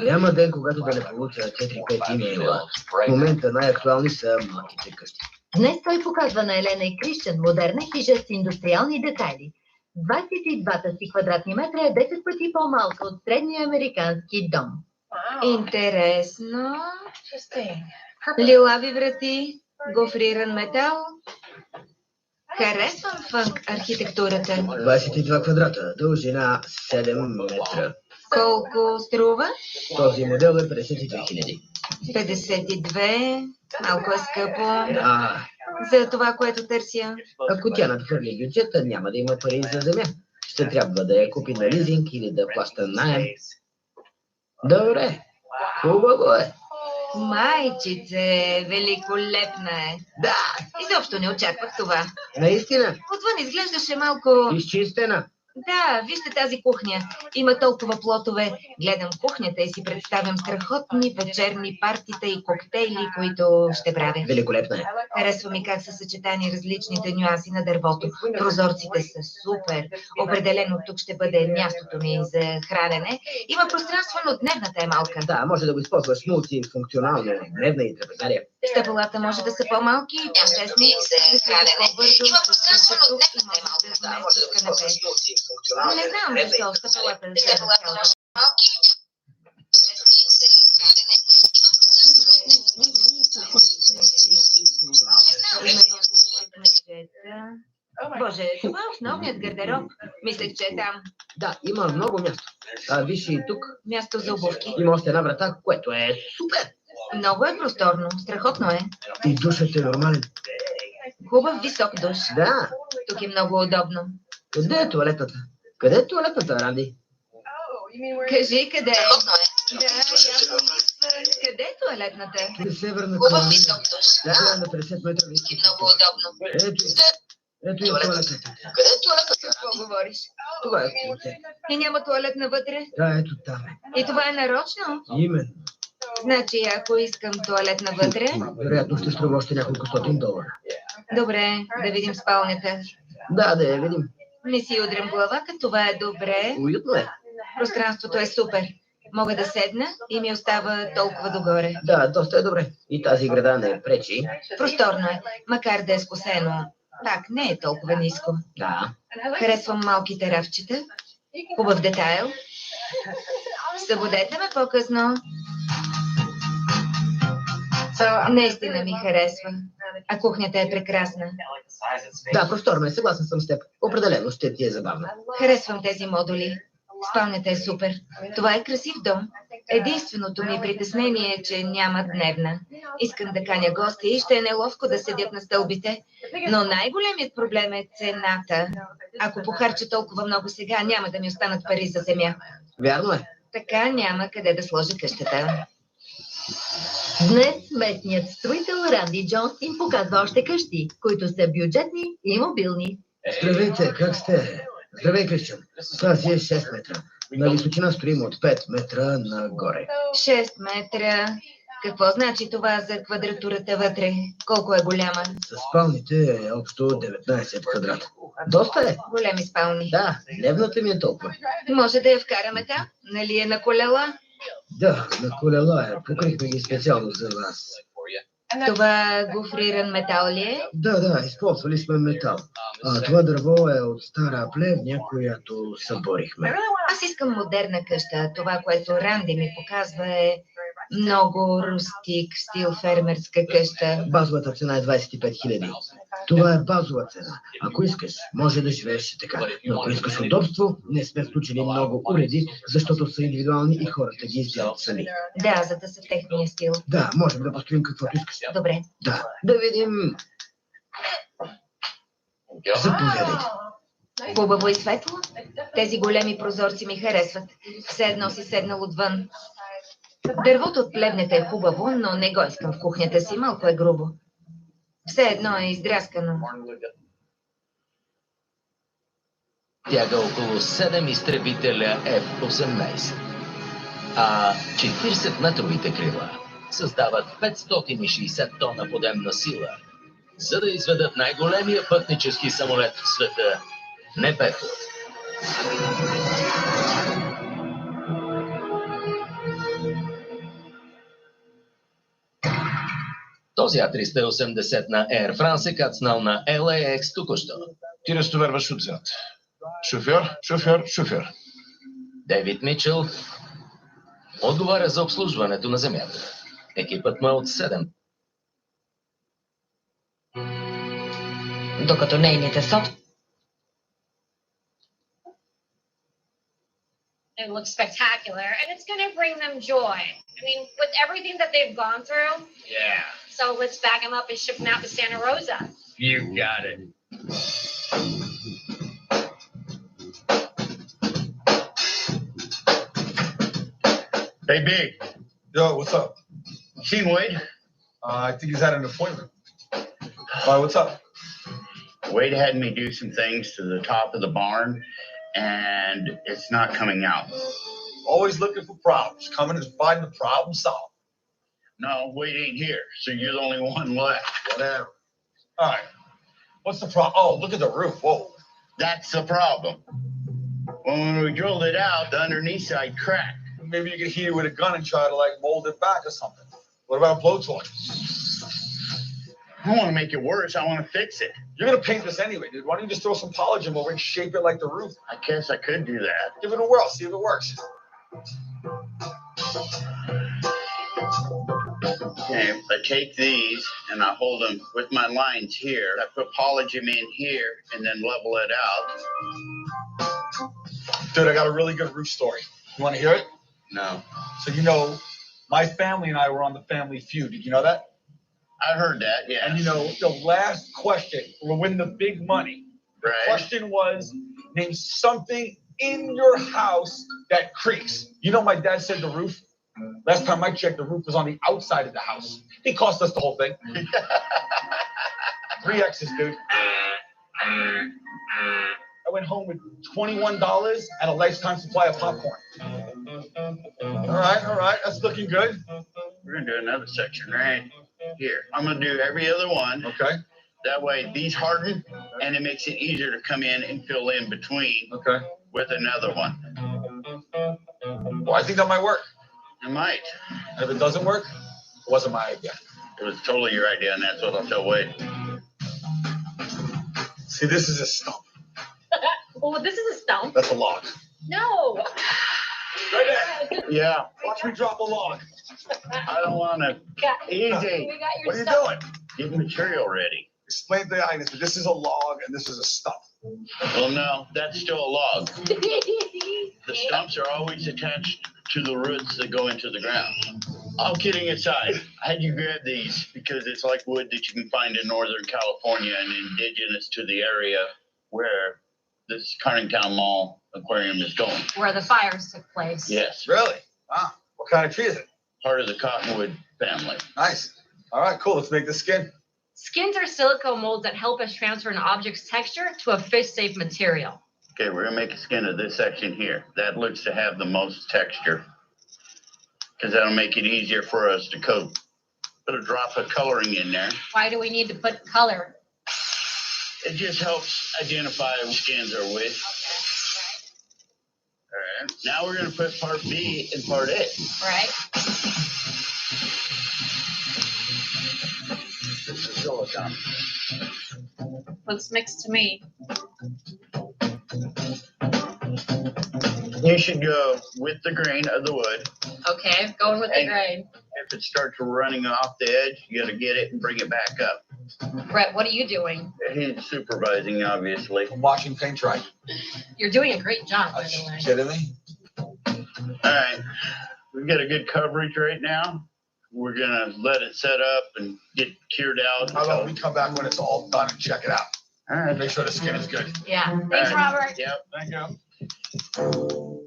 Няма ден, когато да не получа 4-5 имейла. В момента най-актуални са малките къщи. Днес той показва на Елена и Крищен модерна хижа с индустриални детайли. 22-та си квадратни метра е 10 пъти по-малко от средния американски дом. Интересно. Лилави врати, гофриран метал. Харесвам фънк архитектурата. 22 квадрата, дължина 7 метра. Колко струва? Този модел е 52 000. 52. Малко е скъпо. За това, което търся. Ако тя надхвърли бюджета, няма да има пари за земя. Ще трябва да я купи на лизинг или да плаща наем. Добре, хубаво е. Майчице, великолепна е. Да. Изобщо не очаквах това. Наистина. Отвън изглеждаше малко... Изчистена. Да, вижте тази кухня. Има толкова плотове. Гледам кухнята и си представям страхотни вечерни партита и коктейли, които ще правя. Великолепна е. Харесва ми как са съчетани различните нюанси на дървото. Прозорците са супер. Определено тук ще бъде мястото ми за хранене. Има пространство, но дневната е малка. Да, може да го използваш мултифункционално, дневна и трапезария. Стъпалата може да са по-малки и по-тесни. Има пространство, но дневната е малка. Да, може да го използваш мултифункционално. Не знам защо стъпалата е цялата. Боже, това е основният гардероб. Мислех, че е там. Да, има много място. Виж и тук. Място за обувки. Има още една врата, което е супер. Много е просторно. Страхотно е. И душът е нормален. Хубав висок душ. Да. Тук е много удобно. Къде е туалетната? Къде е туалетната, Ранди? Кажи къде е. Страхотно е. Да, явно липсва. Къде е туалетната? Северна Хубав колона. висок душ. Да, на 50 метра И високо. много удобно. Ето и туалетната. Къде е туалетната? Какво говориш? Това е туалет. И няма туалет навътре? Да, ето там е. И това е нарочно? Именно. Значи, ако искам туалет навътре... Вероятно ще струва още няколко $100. Добре, да видим спалнята. Да я видим. Не си удрям глава, като това е добре. Уютно е. Пространството е супер. Мога да седна и ми остава толкова догоре. Да, доста е добре. И тази града не пречи. Просторно е, макар да е скосено. Пак не е толкова ниско. Да. Харесвам малките рафчета. Хубав детайл. Събудете ме по-късно. Наистина ми харесва. А кухнята е прекрасна. Да, просторно е. Съгласен съм с теб. Определено ще ти е забавно. Харесвам тези модули. Спалнята е супер. Това е красив дом. Единственото ми притеснение е, че няма дневна. Искам да каня гости и ще е неловко да седят на стълбите. Но най-големият проблем е цената. Ако похарча толкова много сега, няма да ми останат пари за земя. Вярно е. Така няма къде да сложа къщата. Днес местният строител Ранди Джонс им показва още къщи, които са бюджетни и мобилни. Здравейте, как сте? Здравей, Крищен. Тази е 6 метра. На височина строим от 5 метра нагоре. 6 метра. Какво значи това за квадратурата вътре? Колко е голяма? С спалните е общо 19 квадрата. Доста е. Големи спални. Да, дневната ми е толкова. Може да я вкараме там? Нали е на колела? Да, на колела е. Покрихме ги специално за вас. Това гофриран метал ли е? Да, използвали сме метал. Това дърво е от стара плевня, която съборихме. Аз искам модерна къща. Това, което Ранди ми показва е много рустик, стил фермерска къща. Базовата цена е 25 000. Това е базова цена. Ако искаш, може да живееш така. Но ако искаш удобство, не сме включили много уреди, защото са индивидуални и хората ги избират сами. Да, за да са в техния стил. Да, можем да построим каквото искаш. Добре. Да видим. Заповядайте. Хубаво и светло. Тези големи прозорци ми харесват. Все едно си седнал отвън. Дървото от плевнета е хубаво, но не го искам в кухнята си. Малко е грубо. Все едно е издряскано. Тяга около 7 изтребителя F-18. А 40-метровите крила създават 560 тона подемна сила, за да изведат най-големия пътнически самолет в света – небето. Този А380 на Air France е кацнал на LAX току-що. Ти разтоварваш отзад. Шофьор. Дейвид Мичел отговаря за обслужването на земята. Екипът му е от 7. Докато нейните It looks spectacular, and it's going to bring them joy. I mean, with everything that they've gone through. Yeah. So let's bag them up and ship them out to Santa Rosa. You got it. Hey, Big. Yo, what's up? Seen Wade? I think he's had an appointment. Why, what's up? Wade had me do some things to the top of the barn, and it's not coming out. Always looking for problems. Coming and find the problem solved. No, Wade ain't here, so you're the only one left. Whatever. All right. What's the problem? Oh, look at the roof. Whoa. That's the problem. When we drilled it out, the underneath side cracked. Maybe you could hit it with a gun and try to, like, mold it back or something. What about a blowtorch? I don't want to make it worse. I want to fix it. You're going to paint this anyway, dude. Why don't you just throw some polygym over and shape it like the roof? I guess I could do that. Give it a whirl. See if it works. Okay, I take these and I hold them with my lines here. I put polygym in here and then level it out. Dude, I got a really good roof story. You want to hear it? No. So, you know, my family and I were on the Family Feud. Did you know that? I heard that, yeah. And, you know, the last question, we'll win the big money. Right. The question was, name something in your house that creaks. You know, my dad said the roof. Last time I checked, the roof was on the outside of the house. It cost us the whole thing. 3 X's, dude. I went home with $21 and a lifetime supply of popcorn. All right. That's looking good. We're going to do another section right here. I'm going to do every other one. Okay. That way these harden, and it makes it easier to come in and fill in between with another one. Well, I think that might work. It might. And if it doesn't work, it wasn't my idea. It was totally your idea, and that's what I'll tell Wade. See, this is a stump. Oh, this is a stump. That's a log. No. Right there. Yeah. Watch me drop a log. I don't want to. Easy. We got your What are you stump. doing? Get material ready. Explain to the audience that this is a log and this is a stump. Well, no, that's still a log. The stumps are always attached to the roots that go into the ground. All kidding aside, I had you grab these because it's like wood that you can find in Northern California and indigenous to the area where this Carningtown Mall aquarium is going. Where the fires took place. Yes, Really? Wow. What kind of tree is it? part of the cottonwood family. Nice. All right, cool. Let's make the skin. Skins are silicone molds that help us transfer an object's texture to a fish-safe material. Okay, we're gonna make a skin of this section here. That looks to have the most texture because that'll make it easier for us to coat. Put a drop of coloring in there. Why do we need to put color? It just helps identify which skins are which. All right, now we're gonna put part B and part A. Right? This is silicone. Looks mixed to me. You should go with the grain of the wood. Okay, going with the And- grain. If it starts running off the edge, you gotta get it and bring it back up. Brett, what are you doing? He's supervising, obviously. I'm watching paint dry. You're doing a great job, by the way. Kidding me? All right, we've got a good coverage right now. We're gonna let it set up and get cured out. How about we come back when it's all done and check it out? All right. Make sure the skin is good. Yeah. Thanks, All right. Robert. Yep. Thank you.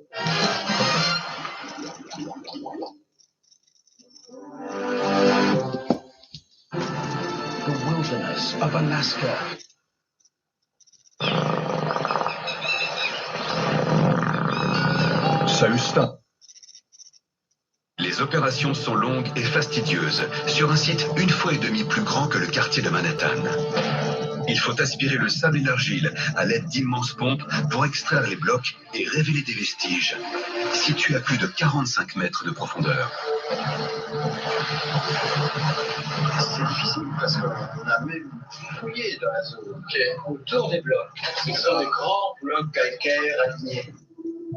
The wilderness of Alaska. Salut, stop. Les opérations sont longues et fastidieuses sur un site une fois et demie plus grand que le quartier de Manhattan. Il faut aspirer le sable et l'argile à l'aide d'immenses pompes pour extraire les blocs et révéler des vestiges, situés à plus de 45 mètres de profondeur. C'est difficile parce qu'on a même fouillé dans la zone autour des blocs. Ce sont des grands blocs calcaires alignés.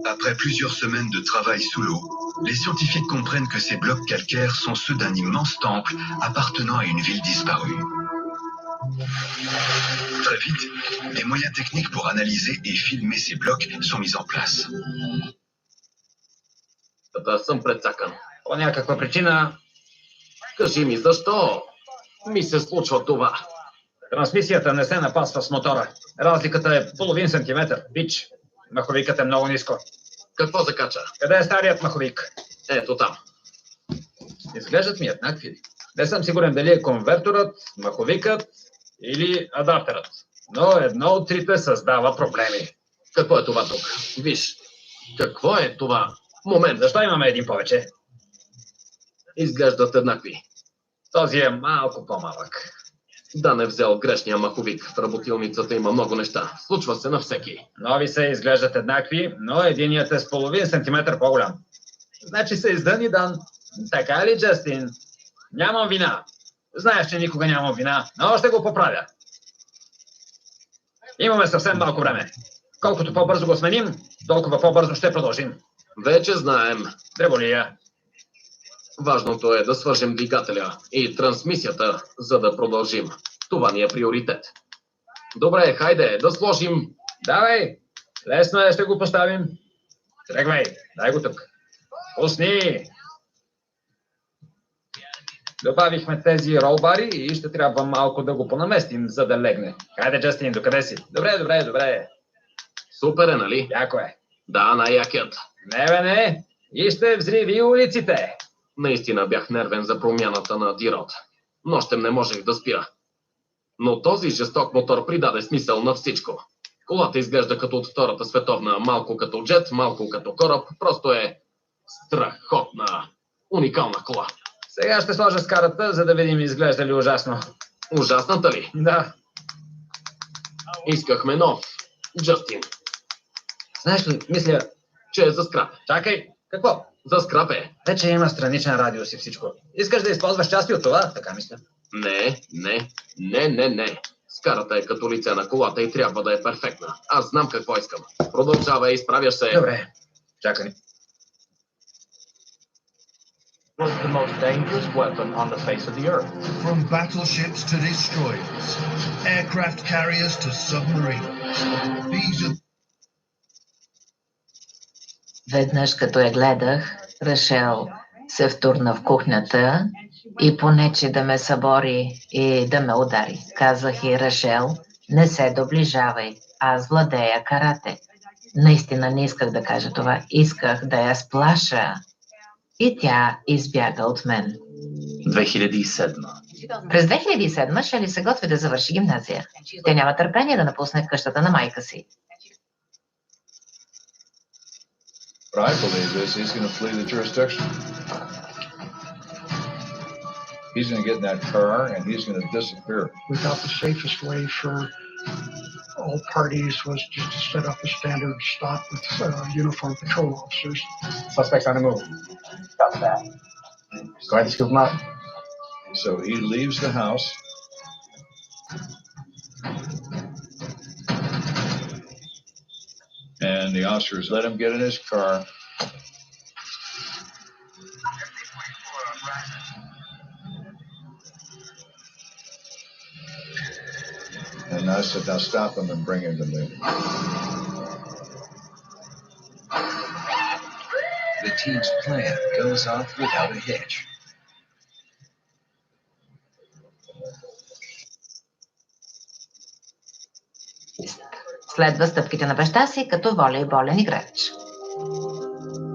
Après plusieurs semaines de travail sous l'eau, les scientifiques comprennent que ces blocs calcaires sont ceux d'un immense temple appartenant à une ville disparue. Très vite, des moyens techniques pour analyser et filmer ces blocs sont mis en place. Съм прецакан. По някаква причина Кажи ми, защо ми се случва това? трансмисията не се напасва с мотора. Разликата е половин сантиметър. Бич, маховикът е много ниско. Какво закача? Къде е старият маховик? Ето там. Изглеждат ми еднакви. Не съм сигурен дали е конверторът, маховикът или адаптерът. Но едно от трите създава проблеми. Какво е това тук? Виж, какво е това? Момент, Защо имаме един повече? изглеждат еднакви. Този е малко по-малък. Да не взел грешния маховик. В работилницата има много неща. Случва се на всеки. Нови се изглеждат еднакви, но единият е с половин сантиметър по-голям. Значи се издъни дан. Така ли, Джастин? Нямам вина. Знаеш, че никога нямам вина, но ще го поправя. Имаме съвсем малко време. Колкото по-бързо го сменим, толкова по-бързо ще продължим. Вече знаем. Дреболия. Важното е да свържем двигателя и трансмисията, за да продължим. Това ни е приоритет. Добре, хайде, да сложим... Давай! Лесно е, ще го поставим. Тръгвай, дай го тук. Пусни! Добавихме тези ролбари и ще трябва малко да го понаместим, за да легне. Хайде, Джастин, докъде си? Добре. Супер е, нали? Яко е. Да, най-якият. Не. И ще взриви улиците. Наистина бях нервен за промяната на Дирот. Нощем не можех да спя. Но този жесток мотор придаде смисъл на всичко. Колата изглежда като от Втората световна, малко като джет, малко като кораб. Просто е страхотна, уникална кола. Сега ще сложа скарата, за да видим изглежда ли ужасно. Ужасната ли? Да. Искахме нов. Джастин. Знаеш ли, мисля... Че е за скрап. Чакай, какво? За скрап е. Вече има страничен радиус и всичко. Искаш да използваш части от това? Така мисля. Не. Скарата е като лице на колата и трябва да е перфектна. Аз знам какво искам. Продължавай, изправяш се. Добре, чакай. Was the most dangerous weapon on the face of the earth. From battleships to destroyers, aircraft carriers to submarines, these are... Веднъж като я гледах, Рашел се втурна в кухнята и понече да ме събори и да ме удари. Казах и: Рашел, не се доближавай, аз владея карате. Наистина не исках да кажа това, исках да я сплаша. И тя избяга от мен. 2007. През 2007 Шели се готви да завърши гимназия. Тя няма търпение да напусне къщата на майка си. But I believe this, he's going to flee the jurisdiction. He's going to get in that car and he's going to disappear. We thought the safest way for all parties was just to set up a standard stop with uniformed patrol officers. Suspects on the move. Copy that. Go ahead and scoop them up. So he leaves the house. And the officers let him get in his car. And I said, now stop him and bring him to me. The team's plan goes off without a hitch. Следва стъпките на баща си като волейболен играч.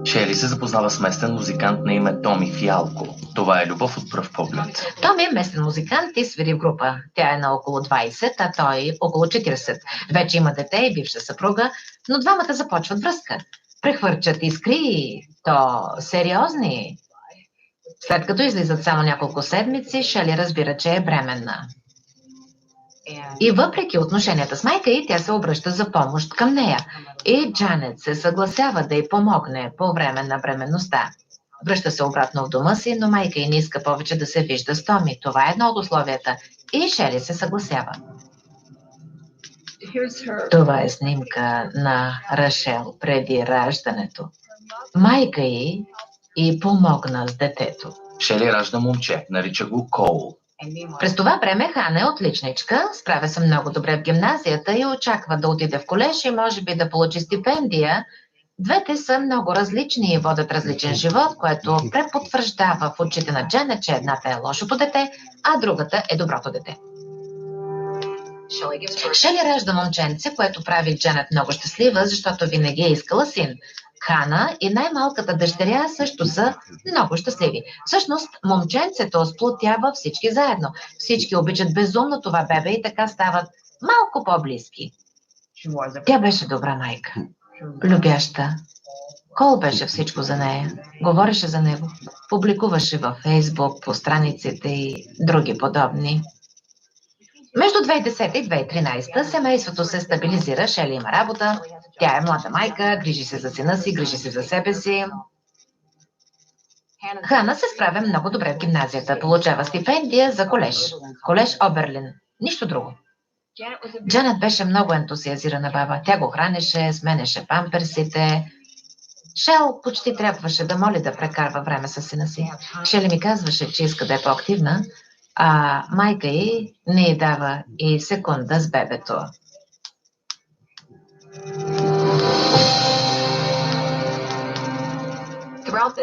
Шели се запознава с местен музикант на име Томи Фиалко. Това е любов от пръв поглед. Томи е местен музикант и свири в група. Тя е на около 20, а той около 40. Вече има дете и бивша съпруга, но двамата започват връзка. Прехвърчат искри, то сериозни. След като излизат само няколко седмици, Шели разбира, че е бременна. И въпреки отношенията с майка й, тя се обръща за помощ към нея. И Джанет се съгласява да й помогне по време на бременността. Връща се обратно в дома си, но майка й не иска повече да се вижда с Томи. Това е едно от условията. И Шери се съгласява. Това е снимка на Рашел преди раждането. Майка й помогна с детето. Шели ражда момче, нарича го Коул. През това време Хана е отличничка, справя се много добре в гимназията и очаква да отиде в колеж и може би да получи стипендия. Двете са много различни и водят различен живот, което препотвърждава в очите на Джанет, че едната е лошото дете, а другата е доброто дете. Шели ражда момченце, което прави Джанет много щастлива, защото винаги е искала син. Хана и най-малката дъщеря също са много щастливи. Всъщност, момченцето сплотява всички заедно. Всички обичат безумно това бебе и така стават малко по-близки. Тя беше добра майка. Любяща. Кол беше всичко за нея. Говореше за него. Публикуваше във Фейсбук, по страниците и други подобни. Между 2010 и 2013 семейството се стабилизира, Шели има работа, тя е млада майка, грижи се за сина си, грижи се за себе си. Хана се справя много добре в гимназията, получава стипендия за колеж. Колеж Оберлин. Нищо друго. Джанет беше много ентусиазирана баба. Тя го хранеше, сменеше памперсите. Шел почти трябваше да моли да прекарва време с сина си. Шели ми казваше, че иска да е по-активна, а майка й не й дава и секунда с бебето.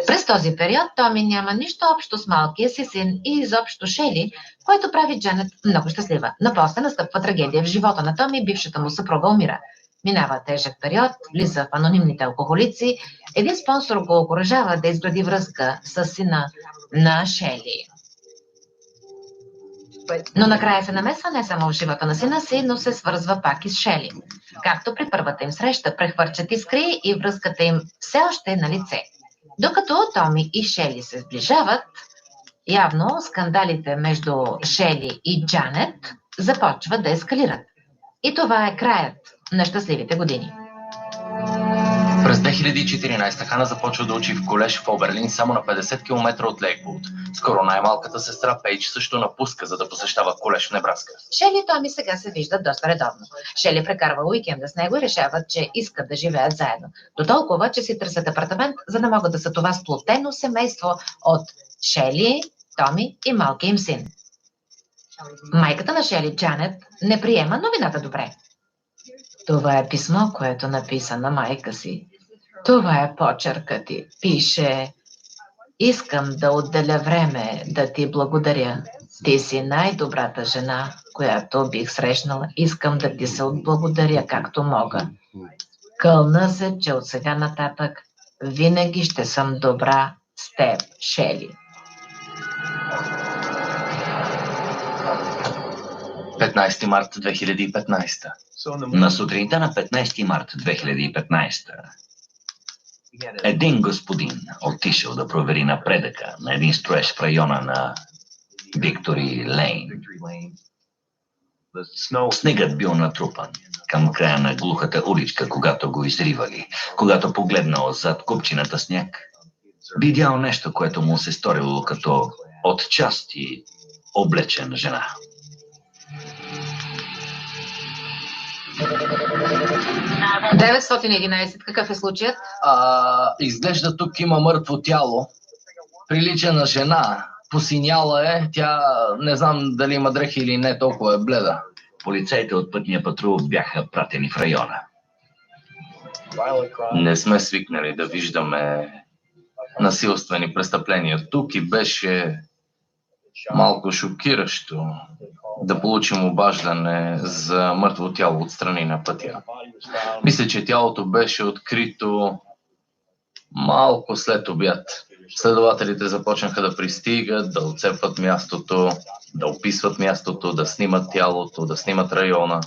През този период Томи няма нищо общо с малкия си син и изобщо Шели, което прави Джанет много щастлива. Но после настъпва трагедия в живота на Томи, бившата му съпруга умира. Минава тежък период, влиза в анонимните алкохолици. Един спонсор го окуражава да изгради връзка с сина на Шели. Но накрая се намесва не само в живота на сина си, но се свързва пак и с Шели. Както при първата им среща, прехвърчат искри и връзката им все още е на лице. Докато Томи и Шели се сближават, явно скандалите между Шели и Джанет започват да ескалират. И това е краят на щастливите години. През 2014 Хана започва да учи в колеж в Оберлин само на 50 км от Лейквуд. Скоро най-малката сестра Пейдж също напуска, за да посещава колеж в Небраска. Шели и Томи сега се виждат доста редовно. Шели прекарва уикенда с него и решават, че искат да живеят заедно. До толкова, че си търсят апартамент, за да могат да са това сплотено семейство от Шели, Томи и малкия им син. Майката на Шели, Джанет, не приема новината добре. Това е писмо, което написа на майка си. Това е почеркът ти. Пише: искам да отделя време да ти благодаря. Ти си най-добрата жена, която бих срещнала. Искам да ти се отблагодаря както мога. Кълна се, че от сега нататък винаги ще съм добра с теб, Шели. 15 март 2015. На сутринта на 15 март 2015 един господин отишъл да провери напредъка на един строеж в района на Виктори Лейн. Снегът бил натрупан към края на глухата уличка, когато го изривали. Когато погледнал зад купчината сняг, видял нещо, което му се сторило като отчасти облечена жена. – 911. Какъв е случаят? Изглежда тук има мъртво тяло. Прилича на жена. Посиняла е. Тя не знам дали има дрехи или не, толкова е бледа. Полицейите от пътния патрул бяха пратени в района. Не сме свикнали да виждаме насилствени престъпления тук и беше малко шокиращо да получим обаждане за мъртво тяло отстрани на пътя. Мисля, че тялото беше открито малко след обяд. Следователите започнаха да пристигат, да отцепват мястото, да описват мястото, да снимат тялото, да снимат района.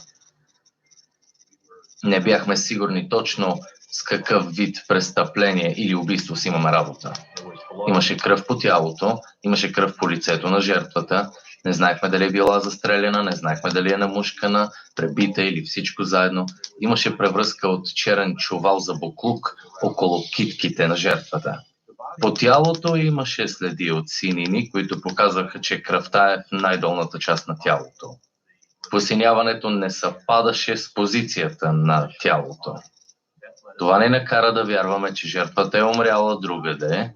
Не бяхме сигурни точно с какъв вид престъпление или убийство си имаме работа. Имаше кръв по тялото, имаше кръв по лицето на жертвата Не знаехме дали е била застреляна, не знаехме дали е намушкана, пребита или всичко заедно. Имаше превръзка от черен чувал за буклук около китките на жертвата. По тялото имаше следи от синини, които показваха, че кръвта е в най-долната част на тялото. Посиняването не съвпадаше с позицията на тялото. Това ни накара да вярваме, че жертвата е умряла другаде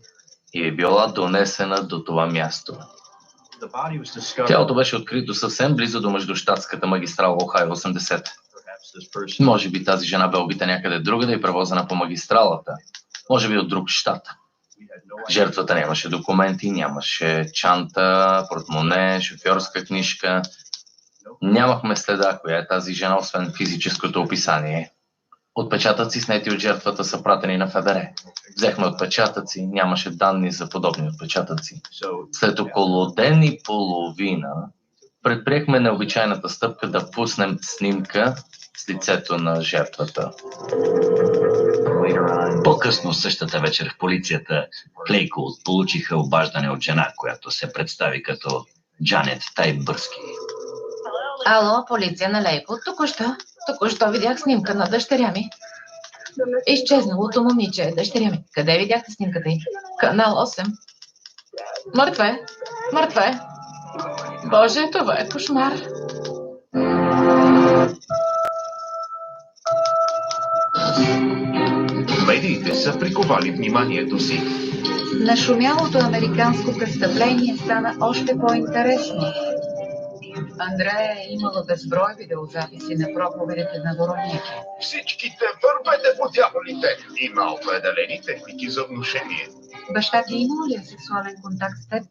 и е била донесена до това място. Тялото беше открито съвсем близо до междущатската магистрала Охайо 80. Може би тази жена бе убита някъде другаде и превозена по магистралата. Може би от друг щат. Жертвата нямаше документи, нямаше чанта, портмоне, шофьорска книжка. Нямахме следа коя е тази жена, освен физическото описание. Отпечатъци снети от жертвата са пратени на ФБР. Взехме отпечатъци, нямаше данни за подобни отпечатъци. След около ден и половина предприехме необичайната стъпка да пуснем снимка с лицето на жертвата. По-късно същата вечер в полицията Клейкулт получиха обаждане от жена, която се представи като Джанет Тайбърски. Ало, полиция на Лейкулт, току-що видях снимка на дъщеря ми. Изчезналото момиче, дъщеря ми. Къде видяхте снимката й? Канал 8. Мъртве. Боже, това е кошмар. Медиите са приковали вниманието си. Нашумялото американско престъпление стана още по-интересно. Андрея е имала безброй видеозаписи на проповедите на Вороники. Всичките вървете по дяволите. Има определени техники за внушение. Баща ти имал ли сексуален контакт с теб?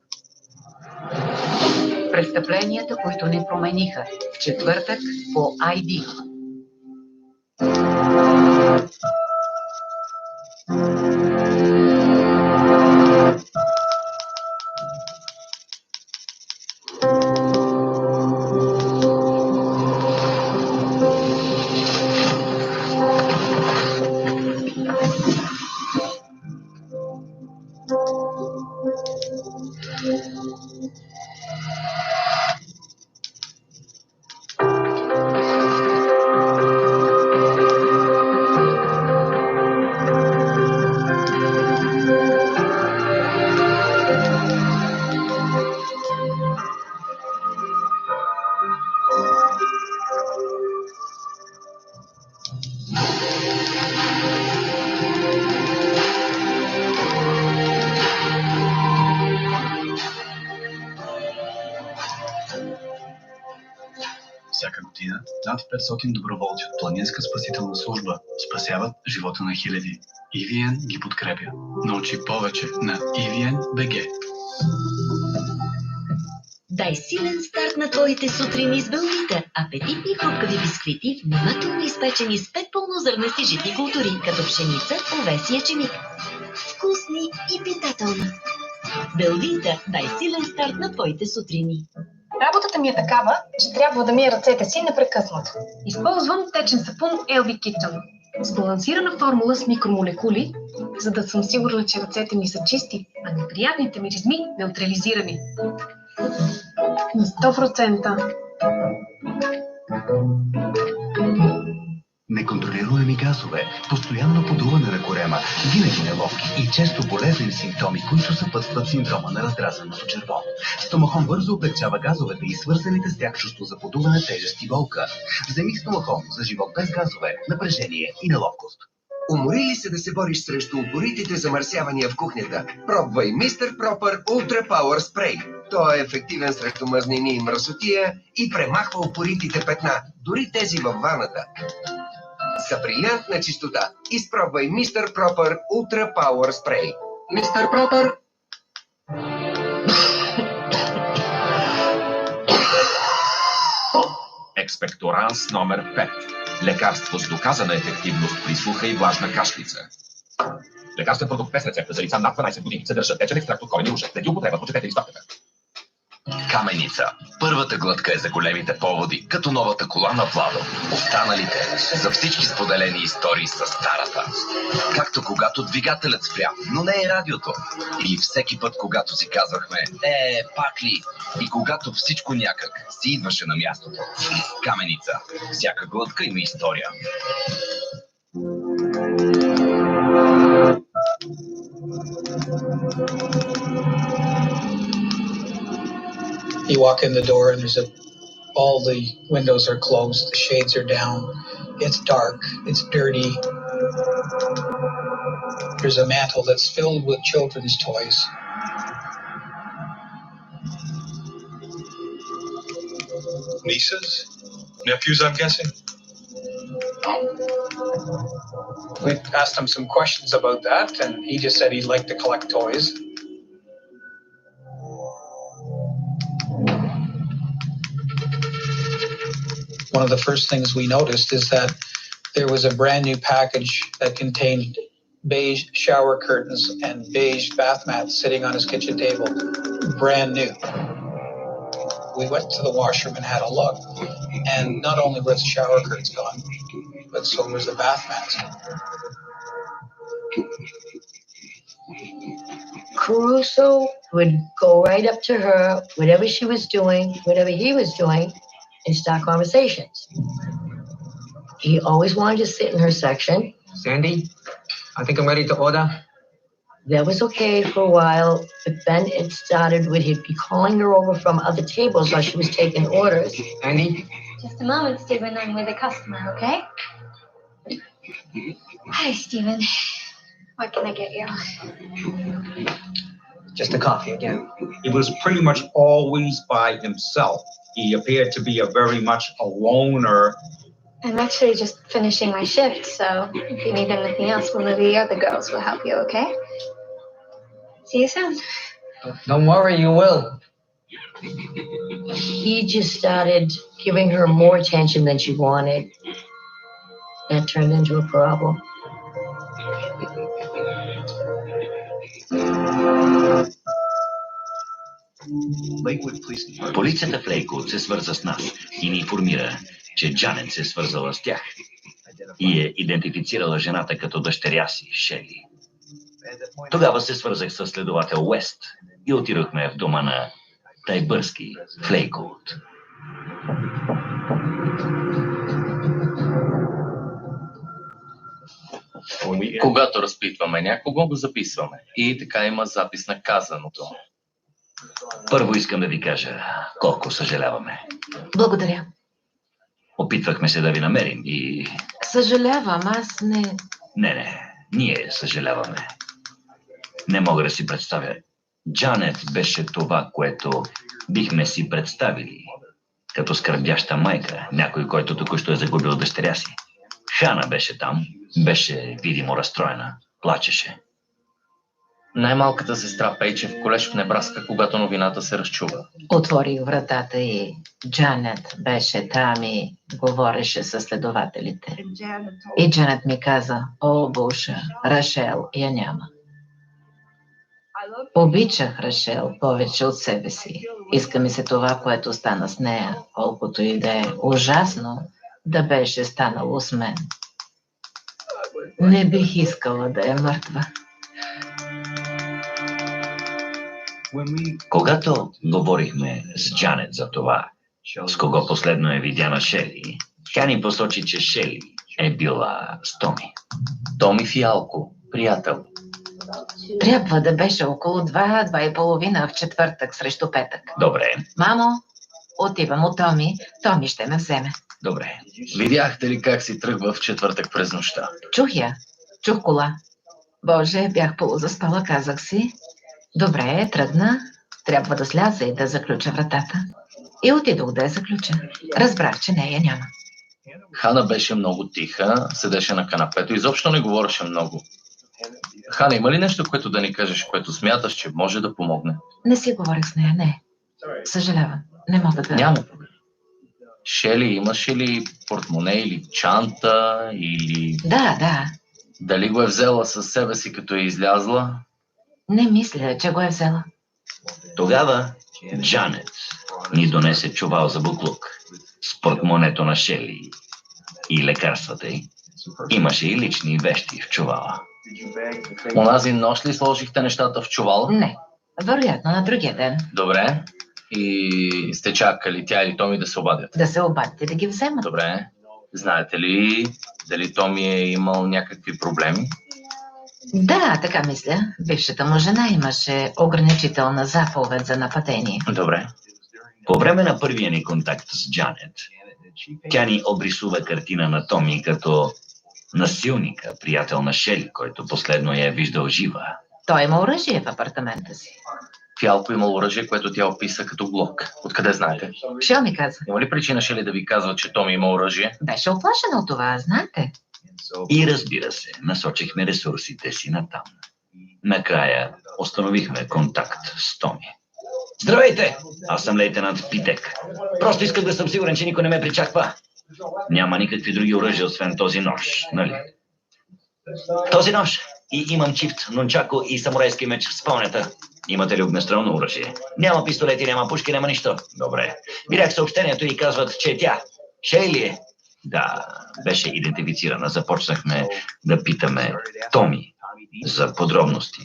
Престъпленията, които ни промениха. В четвъртък по ID. Всяка година над 500 доброволци от Планинска спасителна служба спасяват живота на хиляди. EVN ги подкрепя. Научи повече на EVN.bg. Дай силен старт на твоите сутрини с Белвита. Апетитни хрупкави бисквити, внимателно изпечени с 5 пълнозърнести житни култури, като пшеница, овес и ечемик. Вкусни и питателни. Белвита, дай силен старт на твоите сутрини. Работата ми е такава, че трябва да мия ръцете си непрекъснато. Използвам течен сапун LV Kitchen. Сбалансирана формула с микромолекули, за да съм сигурна, че ръцете ми са чисти, а неприятните миризми неутрализирани. На 100%. Неконтролируеми газове, постоянно подуване на корема, винаги неловки и често болезнени симптоми, които съпътстват синдрома на раздразненото черво. Стомахон бързо облегчава газовете и свързаните с тях чувство за подуване, тежест и болка. Вземи Стомахон за живот без газове, напрежение и неловкост. Умори ли се да се бориш срещу упоритите замърсявания в кухнята? Пробвай Mr. Proper Ultra Power Spray. Той е ефективен срещу мазнини и мръсотия и премахва упоритите петна, дори тези във ваната. За брилянтна чистота изпробвай Mr. Proper Ultra Power Spray. Mr. Proper. Експекторанс номер 5. Лекарство с доказана ефективност при суха и влажна кашлица. Лекарствен продукт без рецепта за лица над 12 години съдържа течен екстракт от корени ружа. Преди употреба прочетете листовката. Каменица. Първата глътка е за големите поводи, като новата кола на Владо. Останалите за всички споделени истории с старата. Както когато двигателят спря, но не е радиото. Или всеки път, когато си казвахме, пак ли? И когато всичко някак си идваше на мястото. Каменица. Всяка глътка има история. You walk in the door and all the windows are closed, the shades are down, it's dark, it's dirty. There's a mantle that's filled with children's toys. Nieces? Nephews, I'm guessing? We asked him some questions about that, and he just said he liked to collect toys. One of the first things we noticed is that there was a brand new package that contained beige shower curtains and beige bath mats sitting on his kitchen table. Brand new. We went to the washroom and had a look, and not only were the shower curtains gone, but so was the bath mats. Caruso would go right up to her, whatever she was doing, whatever he was doing, and start conversations. He always wanted to sit in her section. Sandy, I think I'm ready to order. That was okay for a while, but then it started with he'd be calling her over from other tables while she was taking orders. Andy? Just a moment, Stephen. I'm with a customer, okay? Hi, Stephen. What can I get you? Just a coffee again. He was pretty much always by himself. He appeared to be a very much a loner. I'm actually just finishing my shift, so if you need anything else, one of the other girls will help you, okay? See you soon. Don't worry, you will. He just started giving her more attention than she wanted. That turned into a problem. Полицията в Лейквуд се свърза с нас и ни информира, че Джанет се е свързала с тях и е идентифицирала жената като дъщеря си, Шели. Тогава се свързах с следовател Уест и отидохме в дома на Тайбърски в Лейквуд. Когато разпитваме някого, го записваме. И така има запис на казаното. Първо искам да ви кажа колко съжаляваме. Благодаря. Опитвахме се да ви намерим и... Съжалявам, аз не... Не, ние съжаляваме. Не мога да си представя. Джанет беше това, което бихме си представили. Като скърбяща майка, някой, който току-що е загубил дъщеря си. Хана беше там, беше видимо разстроена, плачеше. Най-малката сестра Пейдж е в колеж в Небраска, когато новината се разчува. Отворих вратата и Джанет беше там и говореше с следователите. И Джанет ми каза, о, Боже, Рашел я няма. Обичах Рашел повече от себе си. Иска ми се това, което стана с нея, колкото и да е ужасно, да беше станало с мен. Не бих искала да е мъртва. Когато говорихме с Джанет за това, с кого последно е видяна Шели, тя ни посочи, че Шели е била с Томи. Томи Фиалко, приятел. Трябва да беше около 2:30 в четвъртък срещу петък. Добре. Мамо, отивам от Томи. Томи ще ме вземе. Добре. Видяхте ли как си тръгва в четвъртък през нощта? Чух я. Чух кола. Боже, бях полузаспала, казах си. Добре, тръгна. Трябва да сляза и да заключа вратата. И отидох да я заключа. Разбрах, че нея няма. Хана беше много тиха, седеше на канапето, изобщо не говореше много. Хана, има ли нещо, което да ни кажеш, което смяташ, че може да помогне? Не си говорих с нея, не. Съжалявам, не мога да... Няма проблем. Шели, имаше ли портмоне или чанта, или... Да. Дали го е взела със себе си, като е излязла? Не мисля, че го е взела. Тогава Джанет ни донесе чувал за буклук с портмонето на Шели и лекарствата й. Имаше и лични вещи в чувала. Онази нощ ли сложихте нещата в чувал? Не, вероятно на другия ден. Добре. И сте чакали тя или Томи да се обадят? Да се обадят и да ги вземат. Добре. Знаете ли дали Томи е имал някакви проблеми? Да, така мисля. Бившата му жена имаше ограничителна заповед за нападение. Добре. По време на първия ни контакт с Джанет, тя ни обрисува картина на Томи като насилника, приятел на Шели, който последно я е виждал жива. Той има оръжие в апартамента си. Фиалко имал оръжие, което тя описа като глок. Откъде знаете? Шел ми каза. Има ли причина Шели да ви казва, че Томи има оръжие? Беше оплашена от това, знаете. И разбира се, насочихме ресурсите си натам. Накрая установихме контакт с Томи. Здравейте! Аз съм лейтенант Питек. Просто исках да съм сигурен, че никой не ме причаква. Няма никакви други оръжия, освен този нож, нали? Този нож. И имам чифт, нунчако и самурайски меч в спалнята. Имате ли огнестрелно оръжие? Няма пистолети, няма пушки, няма нищо. Добре. Видях съобщението и казват, че е тя. Шейли е. Да, беше идентифицирана. Започнахме да питаме Томи за подробности.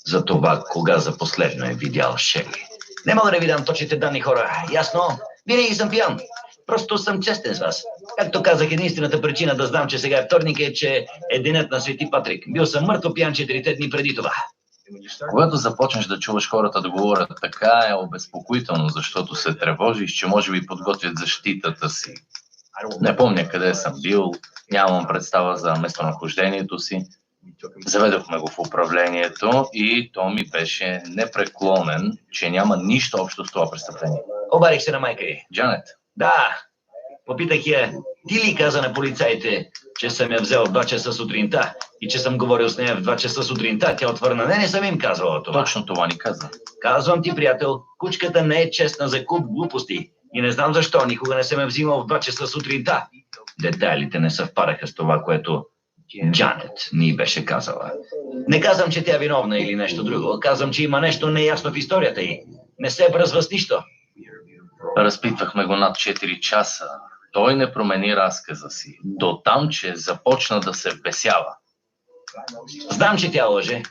За това, кога за последно е видял Шейли. Не мога да ви дам точните данни, хора. Ясно? Винаги съм пиян. Просто съм честен с вас. Както казах, единствената причина да знам, че сега е вторник е, че е денят на Свети Патрик. Бил съм мъртво пиян 4 дни преди това. Когато започнеш да чуваш хората да говорят така, е обезпокоително, защото се тревожиш, че може би подготвят защитата си. Не помня къде съм бил, нямам представа за местонахождението си. Заведохме го в управлението и то ми беше непреклонен, че няма нищо общо с това престъпление. Обадих се на майка й. Джанет? Да. Попитах я, ти ли каза на полицаите, че съм я взел в 2 часа сутринта и че съм говорил с нея в 2 часа сутринта? Тя отвърна, не съм им казвала това. Точно това ни каза. Казвам ти, приятел, кучката не е честна за куп глупости. И не знам защо, никога не съм я взимал в 2 часа сутринта. Детайлите не съвпадаха с това, което Джанет ни беше казала. Не казвам, че тя е виновна или нещо друго. Казвам, че има нещо неясно в историята й. Не се бръзва с нищо. Разпитвахме го над 4 часа. Той не промени разказа си. До там, че започна да се вбесява. Знам, че тя лъже.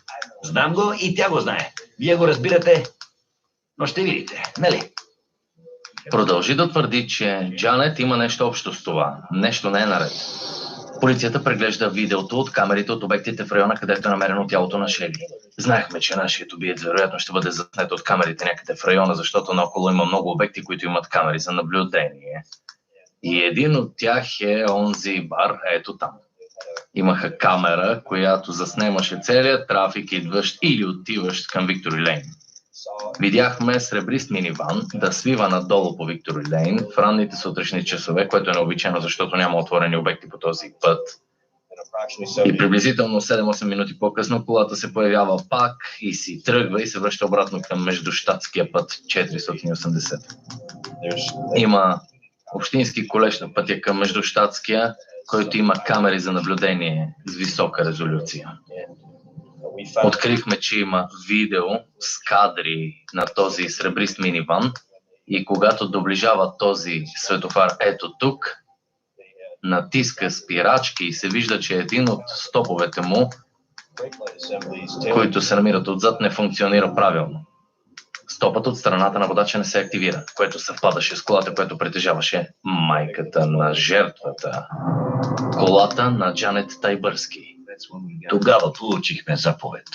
Знам го и тя го знае. Вие го разбирате, но ще видите, нали? Продължи да твърди, че Джанет има нещо общо с това. Нещо не е наред. Полицията преглежда видеото от камерите от обектите в района, където е намерено тялото на Шели. Знаехме, че нашият убиец вероятно ще бъде заснет от камерите някъде в района, защото наоколо има много обекти, които имат камери за наблюдение. И един от тях е онзи бар, ето там. Имаха камера, която заснемаше целият трафик, идващ или отиващ към Виктори Лейн. Видяхме сребрист миниван да свива надолу по Виктори Лейн в ранните сутрешни часове, което е необичайно, защото няма отворени обекти по този път. И приблизително 7-8 минути по-късно колата се появява пак и си тръгва и се връща обратно към междущатския път 480. Има общински колеж на пътя към междущатския, който има камери за наблюдение с висока резолюция. Открихме, че има видео с кадри на този сребрист миниван и когато доближава този светофар ето тук, натиска спирачки и се вижда, че един от стоповете му, които се намират отзад, не функционира правилно. Стопът от страната на водача не се активира, което съвпадаше с колата, която притежаваше майката на жертвата. Колата на Джанет Тайбърски. Тогава получихме заповед.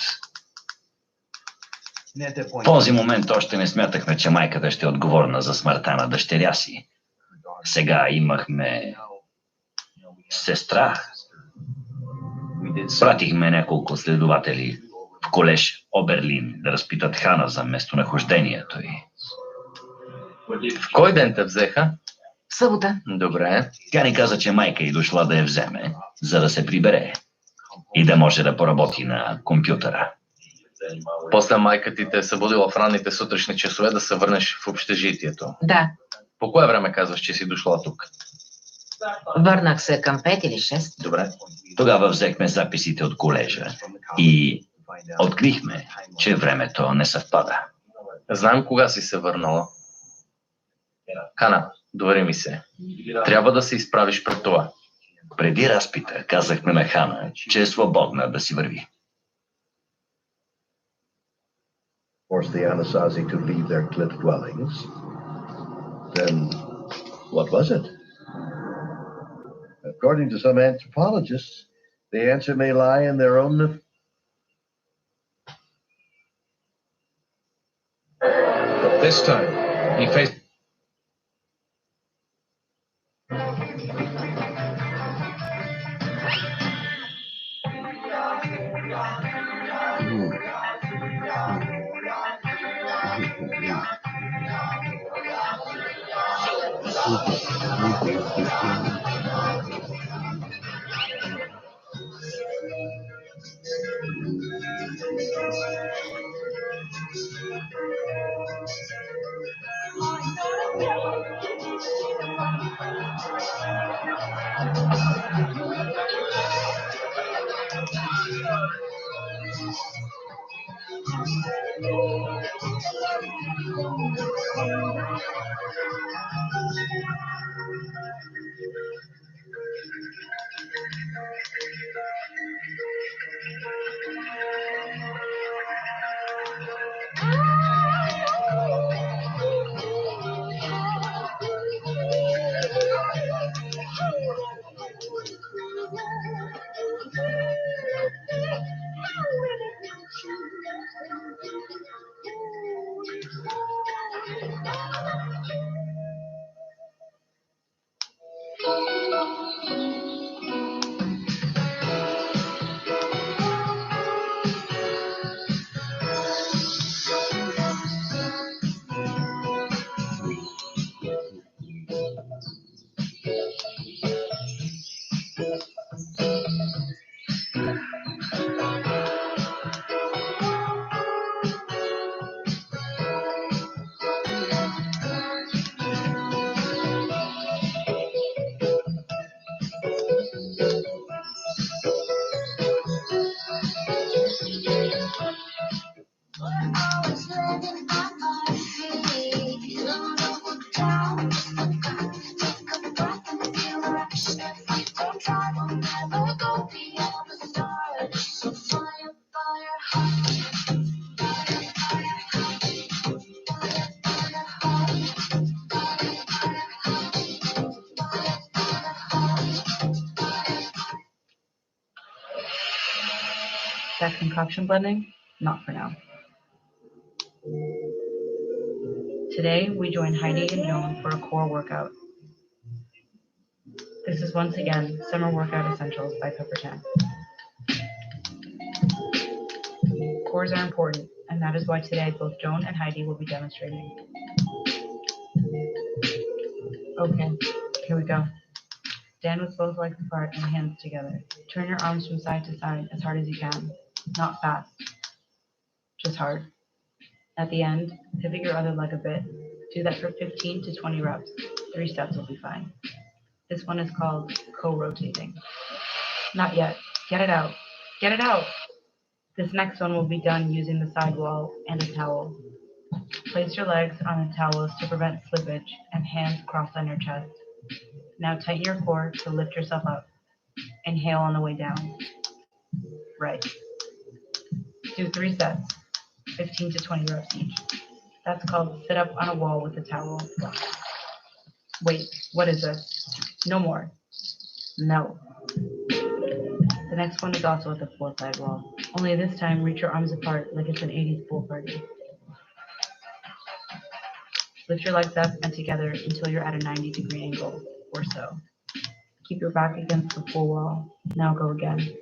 В този момент още не смятахме, че майката ще е отговорна за смъртта на дъщеря си. Сега имахме сестра. Пратихме няколко следователи в колеж Оберлин да разпитат Хана за местонахождението й. В кой ден те взеха? В събота. Добре. Тя ни каза, че майка й дошла да я вземе, за да се прибере и да може да поработи на компютъра. После майка ти те е събудила в ранните сутрешни часове да се върнеш в общежитието. Да. По кое време казваш, че си дошла тук? Върнах се към 5 или 6. Добре. Тогава взехме записите от колежа и открихме, че времето не съвпада. Знаем кога си се върнала. Хана, довери ми се. Трябва да се изправиш пред това. Преди разпита казахме на Хана, че е свободна да си върви. Forced the Anasazi to leave their cliff dwellings. Then what was it? According to some anthropologists, the answer may lie in their own... But this time, he faced... That concoction blending? Not for now. Today, we join Heidi and Joan for a core workout. This is once again Summer Workout Essentials by Peppertan. Cores are important, and that is why today both Joan and Heidi will be demonstrating. Okay, here we go. Stand with both legs apart and hands together. Turn your arms from side to side as hard as you can. Not fast, just hard. At the end, pivot your other leg a bit. Do that for 15 to 20 reps. 3 sets will be fine. This one is called co-rotating. Not yet. Get it out. Get it out. This next one will be done using the sidewall and a towel. Place your legs on the towels to prevent slippage and hands crossed on your chest. Now tighten your core to lift yourself up. Inhale on the way down. Right. Do 3 sets, 15 to 20 reps each. That's called sit up on a wall with a towel. Wait, what is this? No more. No. The next one is also at the floor side wall. Only this time, reach your arms apart like it's an 80s pool party. Lift your legs up and together until you're at a 90-degree angle, or so. Keep your back against the pool wall. Now go again.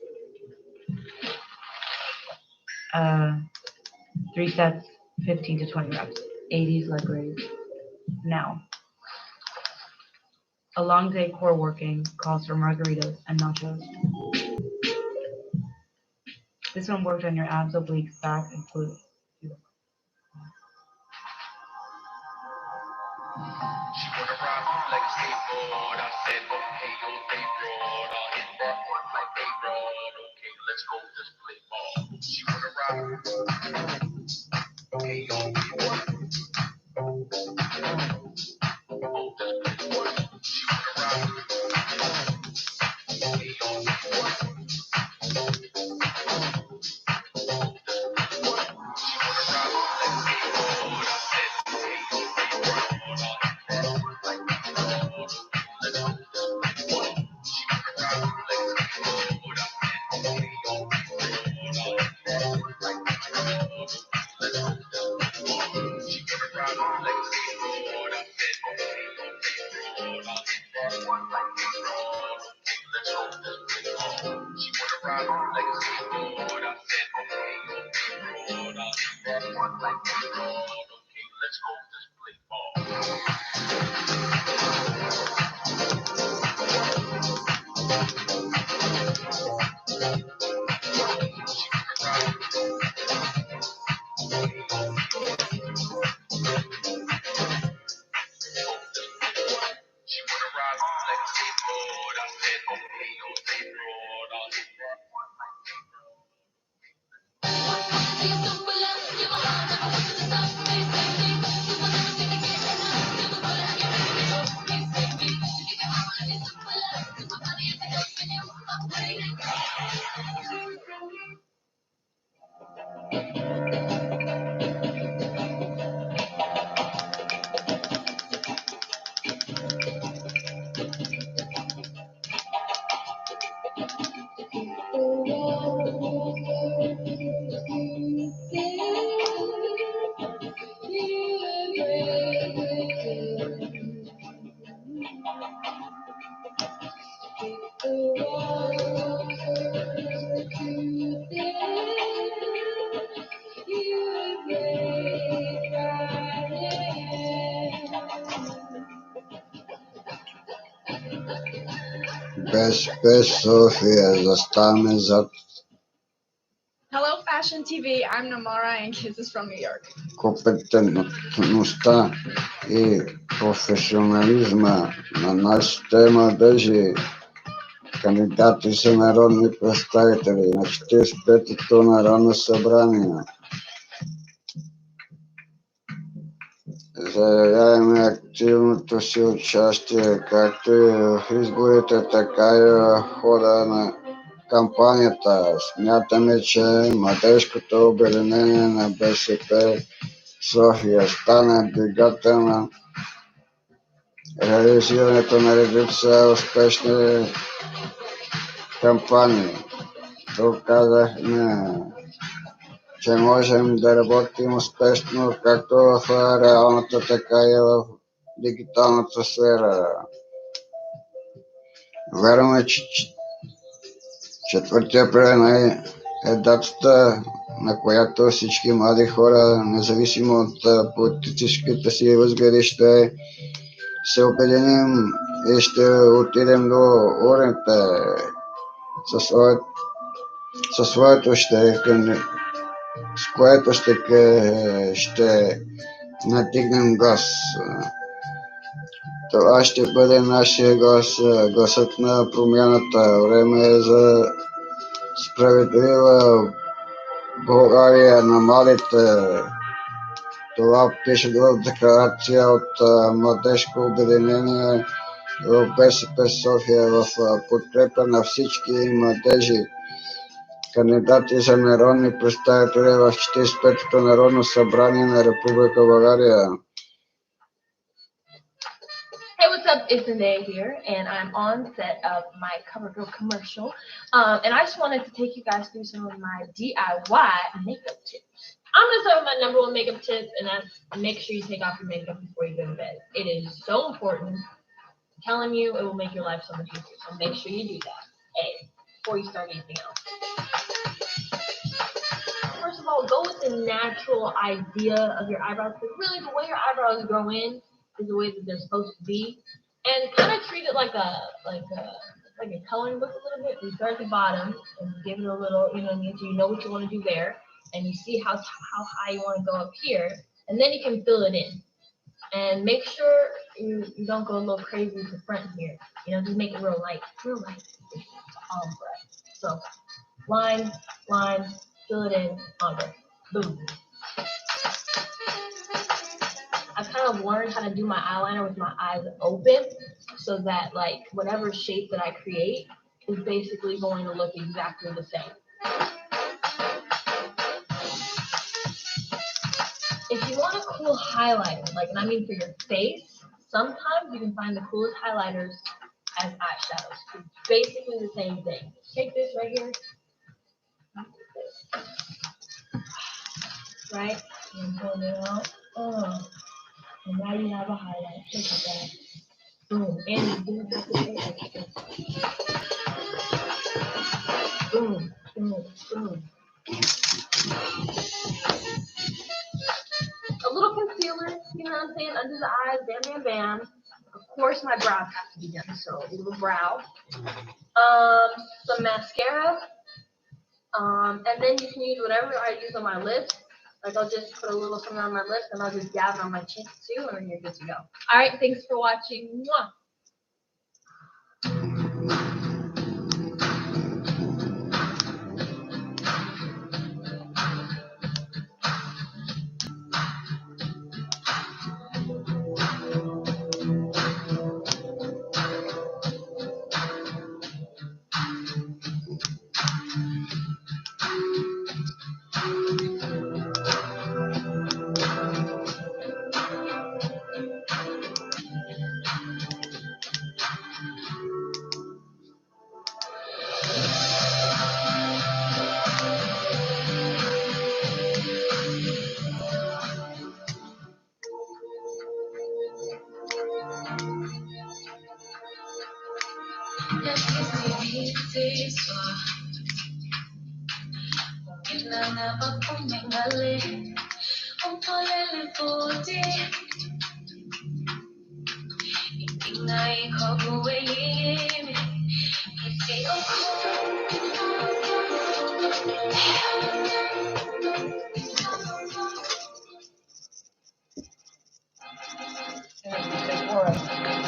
3 sets, 15 to 20 reps. 80s leg raise. Now. A long day core working calls for margaritas and nachos. This one worked on your abs, obliques, back, and glutes. Без София, заставаме зад Hello, Fashion TV. I'm Namara, and Kids is from New York. компетентността и професионализма на нашите младежи кандидати за народни представители на 45-то Народно събрание. Заявяваме активното си участие както и в изборите, така и в хода на кампанията. Смятаме, че младежкото обединение на БСП София стана двигател на реализирането на редица успешни кампании. Доказахме, че можем да работим успешно както в реалната, така и в дигиталната сфера. Вярваме, че 4 април е датата, на която всички млади хора, независимо от политическите си възгледи, ще се обединим и ще отидем до урните със своето с което ще натигнем глас. Това ще бъде нашия глас, гласът на промяната. Време е за справедлива България на младите. Това пише в декларация от Младежко обединение в БСП София в подкрепа на всички младежи кандидати за народни представители в 45-то Народно събрание на Република България. Hey, what's up? It's Zendaya here, and I'm on set of my CoverGirl commercial. And I just wanted to take you guys through some of my DIY makeup tips. I'm going to start with my number one makeup tip, and that's make sure you take off your makeup before you go to bed. It is so important. I'm telling you, it will make your life so much easier. So make sure you do that, before you start anything else. First of all, go with the natural idea of your eyebrows, because really the way your eyebrows grow in is the way that they're supposed to be, and kind of treat it like a coloring book a little bit. You start at the bottom and give it a little, you know what I mean, so you know what you want to do there, and you see how high you want to go up here, and then you can fill it in. And make sure you don't go a little crazy with the front here. You know, just make it real light, ombre. So line, fill it in, ombre, boom. I kind of learned how to do my eyeliner with my eyes open, so that like whatever shape that I create is basically going to look exactly the same. If you want a cool highlighter, and I mean for your face, sometimes you can find the coolest highlighters as eyeshadows. It's basically the same thing. Take this right here, right? And pull it out. And now you have a highlight. Look at that. Boom. And you didn't have to pay extra. Boom, boom, boom. A little concealer, you know what I'm saying, under the eyes, bam, bam, bam. Of course, my brows have to be done, so a little brow. Some mascara. And then you can use whatever I use on my lips. Like I'll just put a little something on my lips and I'll just dab it on my cheeks too, and then you're good to go. All right, thanks for watching. Mwah.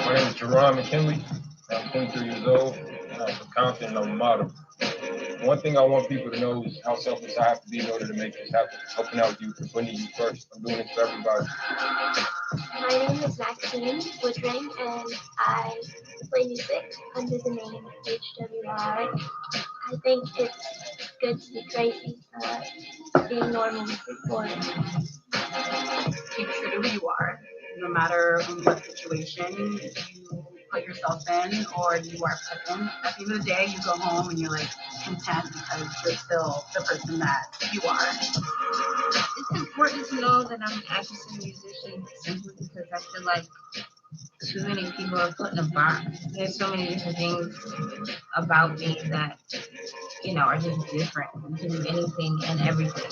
My name is Jerron McKinley. I'm 23 years old. I'm from Compton and I'm a model. One thing I want people to know is how selfless I have to be in order to make this happen. Helping out you, putting you first. I'm doing this for everybody. My name is Maxine Woodring, and I play music under the name HWI. I think it's good to be crazy, being normal is important. Keep true to who you are, no matter what situation you put yourself in or you are put in. At the end of the day, you go home and you're like content because you're still the person that you are. It's important to know that I'm an actress and musician simply because I feel like too many people are put in a box. There's so many different things about me that, you know, are just different. You can do anything and everything.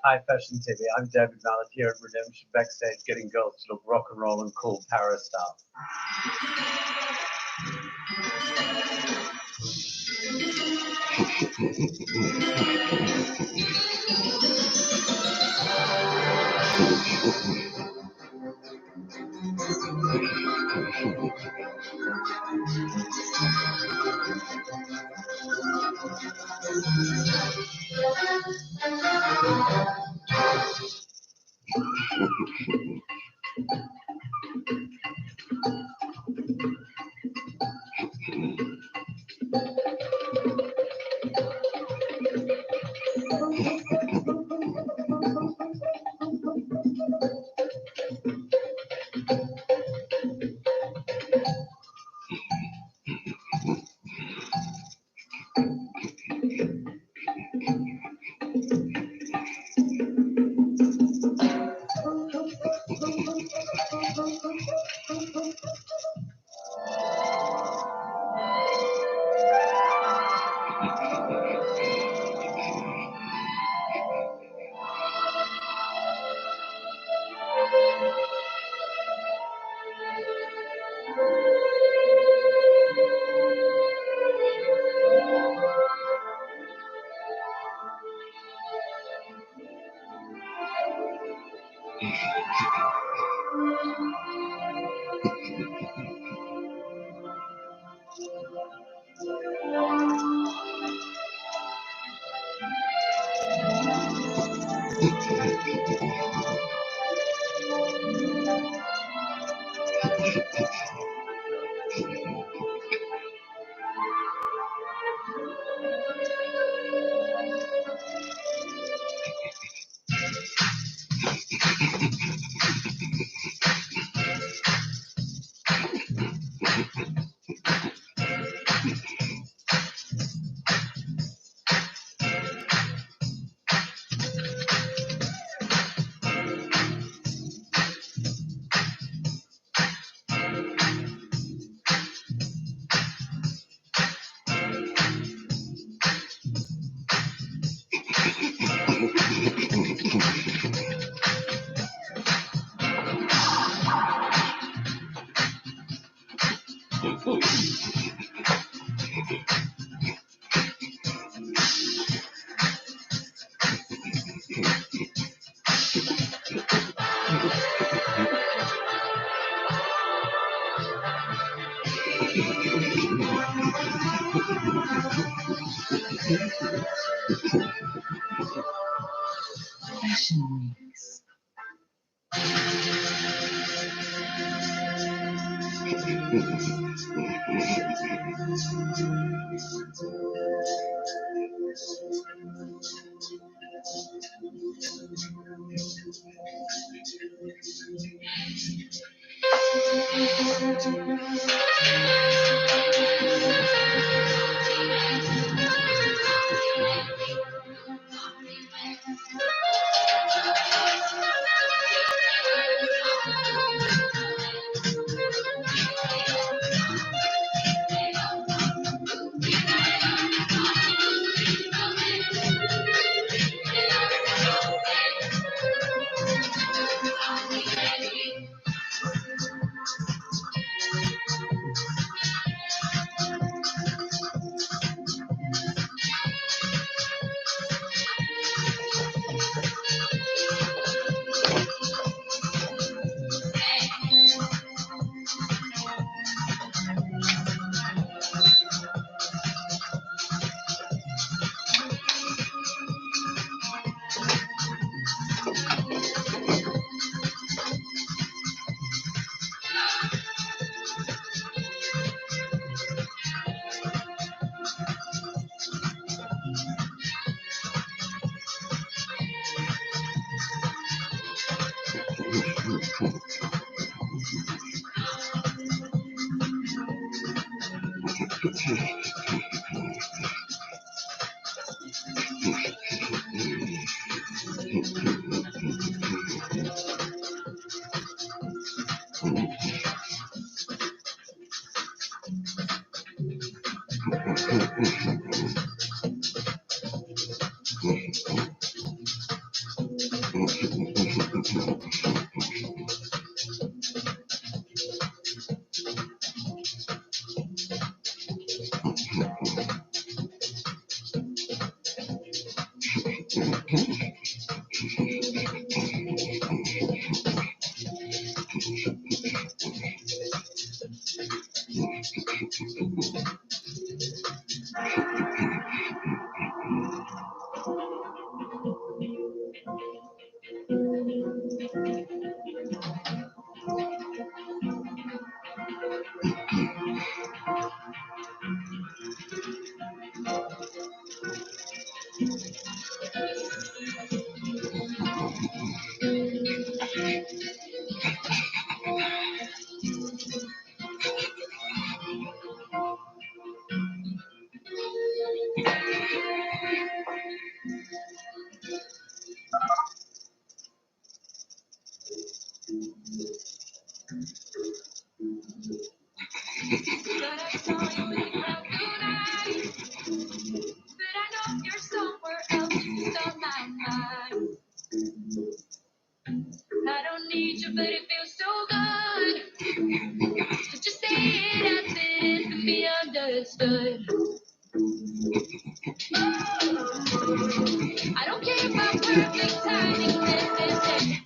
Hi, Fashion TV. I'm David Mallet here at Redemption backstage getting girls to look rock and roll and cool Paris style. Fashion Mix. I don't need you, but it feels so good. So just say it as it is to be understood. I don't care about perfect timing, this is it.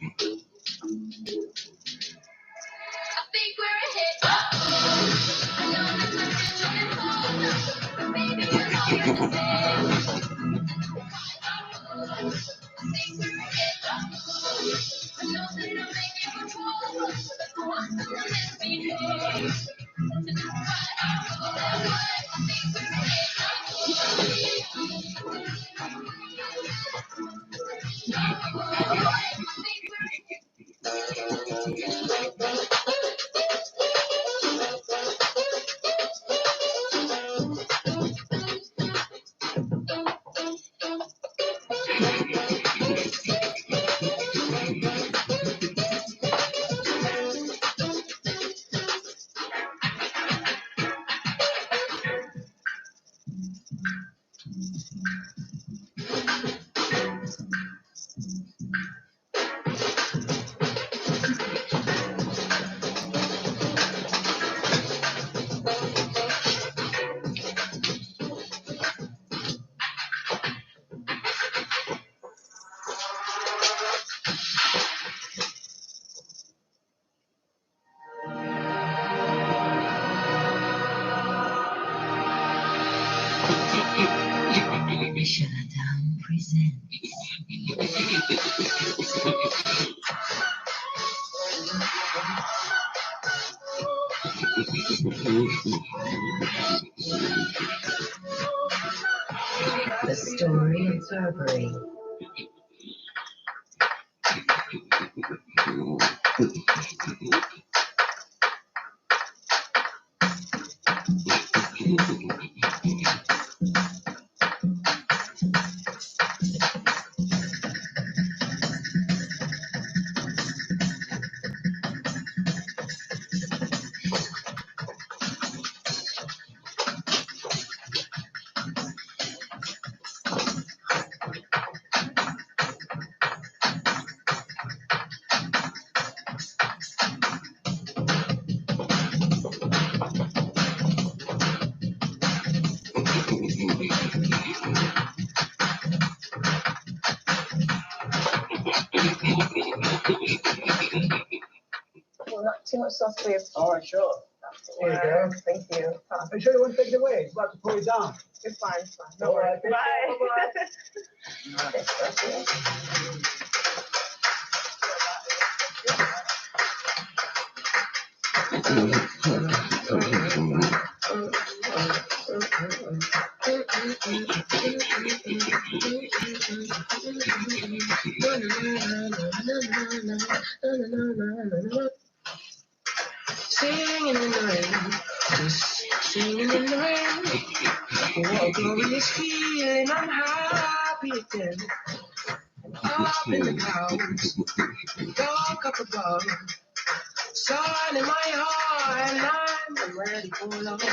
The story of Burberry. Well, not too much sauce, please. All right, sure. Here you go. Thank you. Make sure you won't take it away. It's about to pour it down. It's fine. It's fine. All right, Bye. Singing in the rain, just singing in the rain. What a glorious feeling, I'm happy again. Up in the clouds, dark up above, sun in my heart, and I'm ready for love.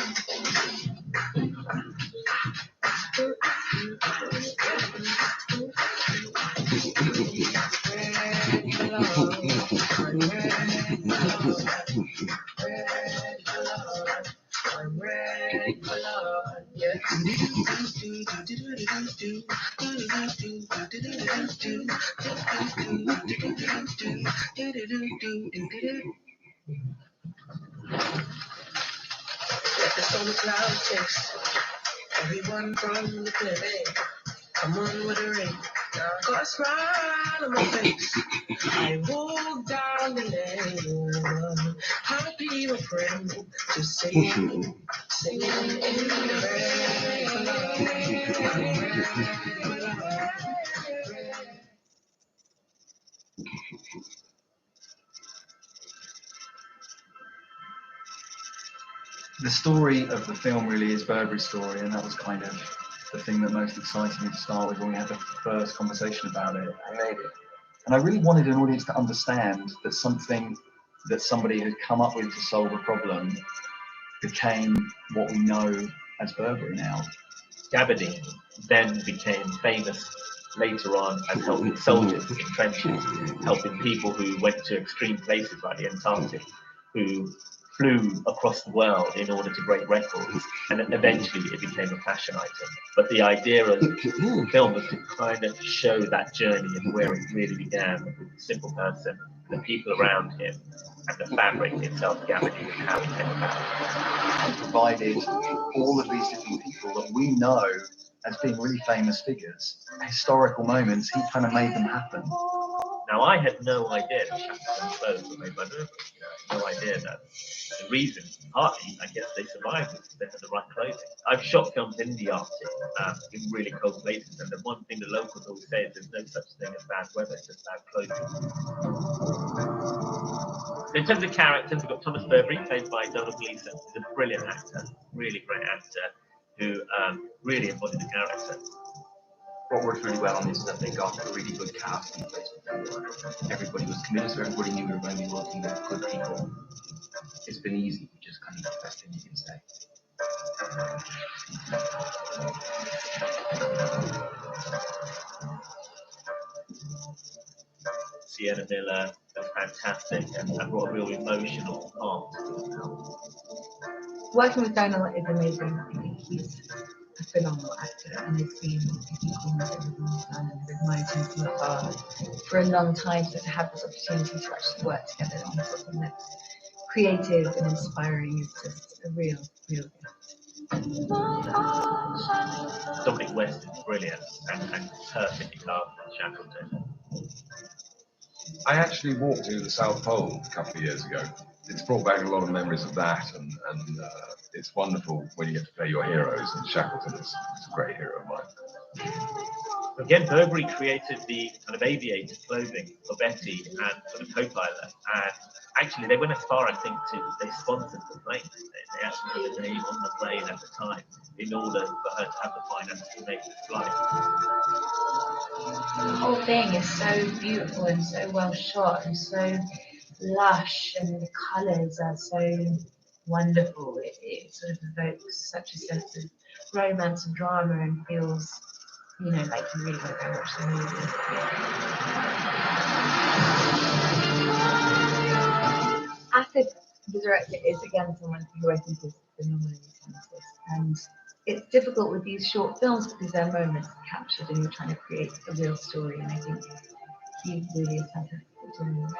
I'm ready for love, yeah. Let the stormy clouds chase everyone from the cliff. Come on with the rain, got a smile on my face. I walk down the lane, happy with friend, just singing, singing in the rain. The story of the film really is Burberry's story, and that was kind of the thing that most excited me to start with when we had the first conversation about it. Maybe. And I really wanted an audience to understand that something that somebody had come up with to solve a problem became what we know as Burberry now. Gabardine then became famous later on as helping soldiers in trenches, helping people who went to extreme places like the Antarctic, who flew across the world in order to break records, and eventually it became a fashion item. But the idea of the film was to kind of show that journey and where it really began with the simple person, the people around him, and the fabric itself, gabardine, and how it came about. And provided all of these different people that we know as being really famous figures, historical moments, he kind of made them happen. Now, I had no idea that Shackleton's clothes were made by Burberry. No idea that the reason, partly, I guess they survived is because they had the right clothing. I've shot films in the Arctic, in really cold places, and the one thing the locals always say is there's no such thing as bad weather, just bad clothing. In terms of characters, we've got Thomas Burberry, played by Donald Gleeson. He's a brilliant actor, really great actor, who really embodied the character. What worked really well on this is that they got a really good cast in place. Everybody was committed, so everybody knew we were going to be working with good people. It's been easy, which is kind of the best thing you can say. Sienna Miller was fantastic and brought a real emotional part to the film. Working with Donald is amazing. I think he's a phenomenal actor, and it's been, I think, almost everything he's done, and it reminds me from afar for a long time. So to have this opportunity to actually work together on something that's creative and inspiring is just a real gift. Dominic West is brilliant and perfectly cast as Shackleton. I actually walked to the South Pole a couple of years ago. It's brought back a lot of memories of that, and it's wonderful when you get to play your heroes, and Shackleton is a great hero of mine. Again, Burberry created the kind of aviator clothing for Betty and for the co-pilot, and actually they went as far, I think, they sponsored the plane. They actually put a name on the plane at the time in order for her to have the finance to make the flight. The whole thing is so beautiful and so well shot and so lush, and the colours are so wonderful. It sort of evokes such a sense of romance and drama and feels, you know, like you really want to go watch the movie. Acid, the director, is again someone who I think is phenomenally talented, and it's difficult with these short films because there are moments captured and you're trying to create a real story, and I think he really is fantastic at doing that.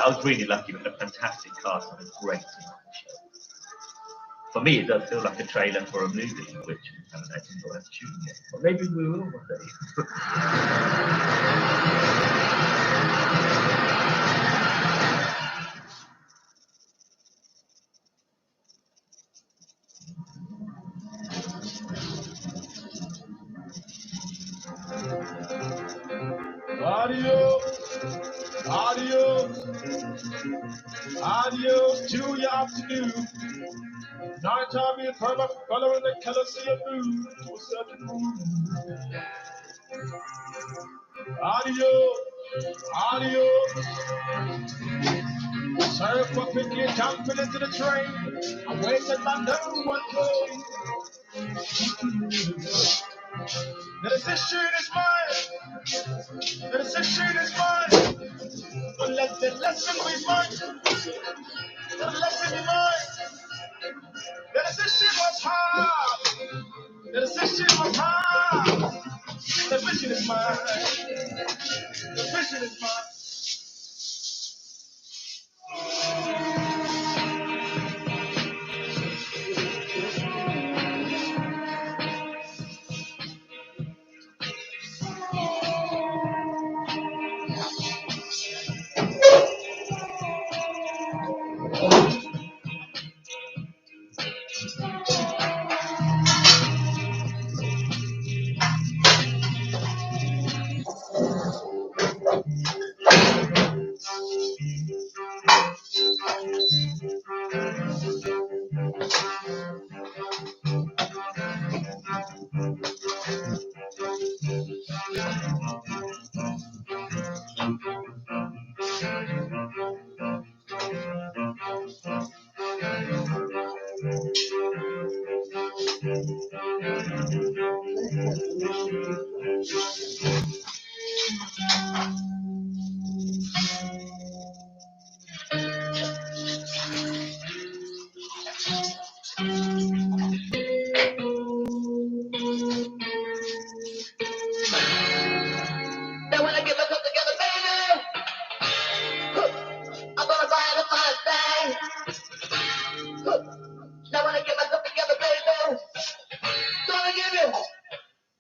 I was really lucky with a fantastic cast and a great team on the show. For me, it does feel like a trailer for a movie, which I haven't actually got to tune yet. But maybe we will one day. Adios, adios, adios to your afternoon. Nighttime is color in the color of your mood to a certain mood. Adios, adios. Surf up and get jumping into the train. I wasted my number one day. The decision is mine. The decision is mine. But let the lesson be mine. The lesson be mine. The decision was hard. The decision was hard. The vision is mine. The vision is mine.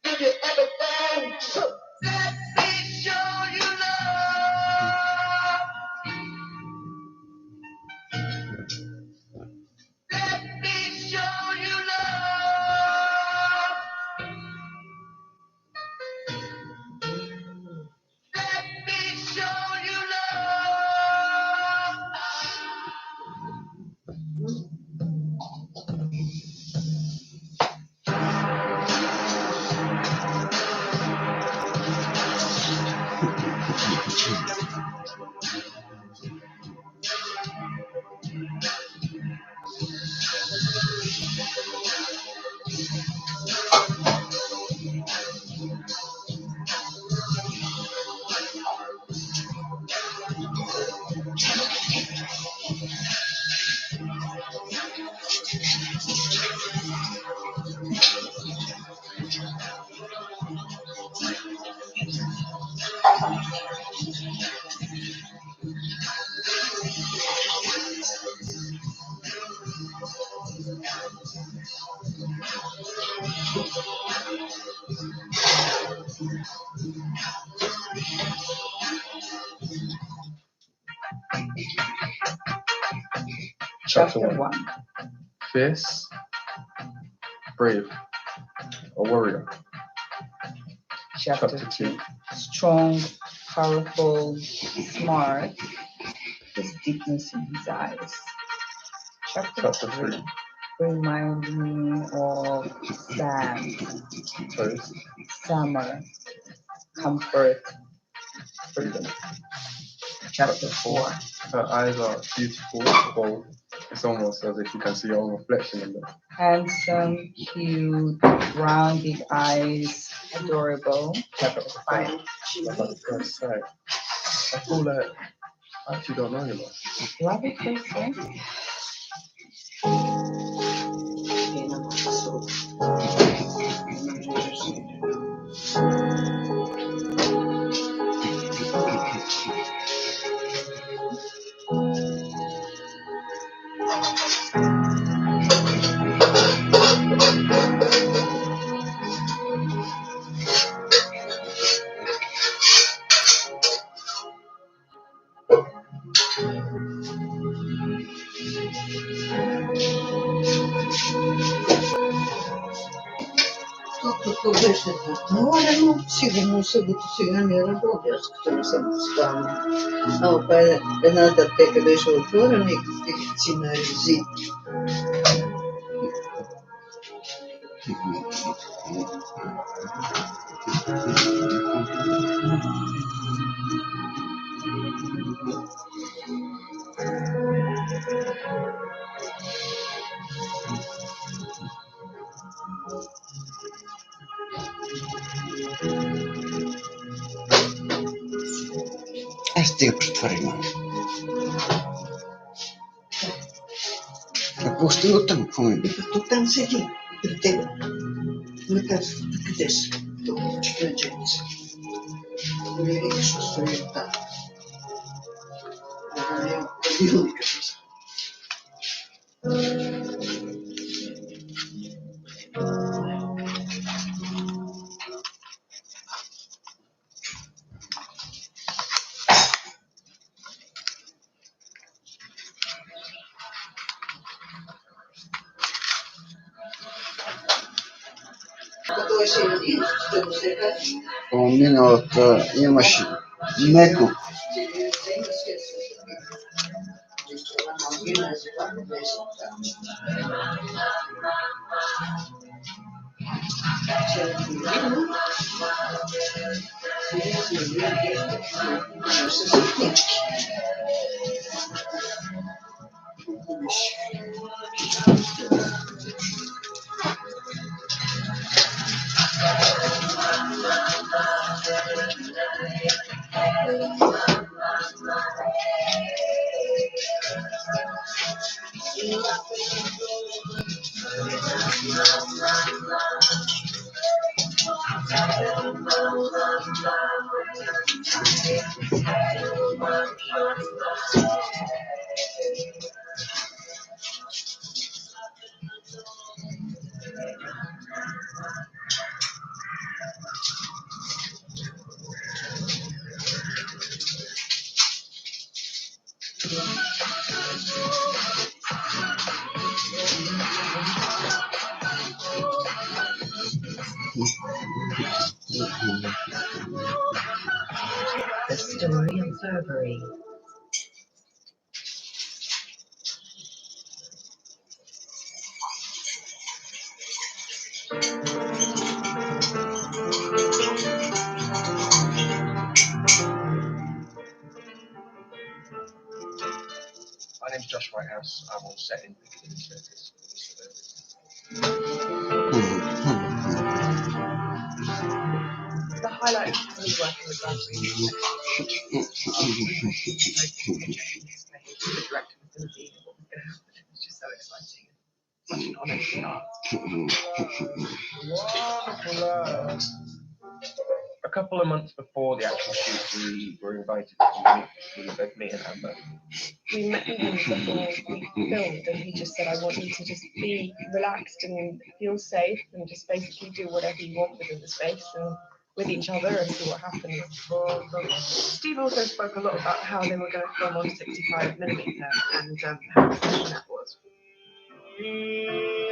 Give you everything. Chapter 1. Fierce, brave, a warrior. Chapter 2. Strong, powerful, smart, with deepness in his eyes. Chapter 3. Remind me of sand, Toast. summer, comfort, freedom. Chapter 4. Her eyes are beautiful, bold. It's almost as if you can see your own reflection in them. Handsome, cute, rounded eyes, adorable. Chapter 5. Love at first sight. I feel like I actually don't know you. Love at first sight? Докато беше затворено, сигурно събота сега не работи, аз като не съм постоянно. Ама па едната аптека беше отворена и си на ези. Аз ще я претворим. Ако ще го там помня. И като там седи, при тебе. Ме казва, къде си? Толкова чекленченица. Не видиш, що стои там. Да не е правилника. По миналата имаше неколко. The story of Burberry. My name's Josh Whitehouse. I'm on set in Piccadilly Circus. The highlight of me working with Bradley the director was going to be and what was going to happen. It was just so exciting. Such an honour to start. A couple of months before the actual shoot, we were invited to meet both me and Amber. We met him before we filmed, and he just said, I want you to just be relaxed and feel safe and just basically do whatever you want within the space and with each other and see what happens. Steve also spoke a lot about how they were going to film on 65mm and how exciting that was.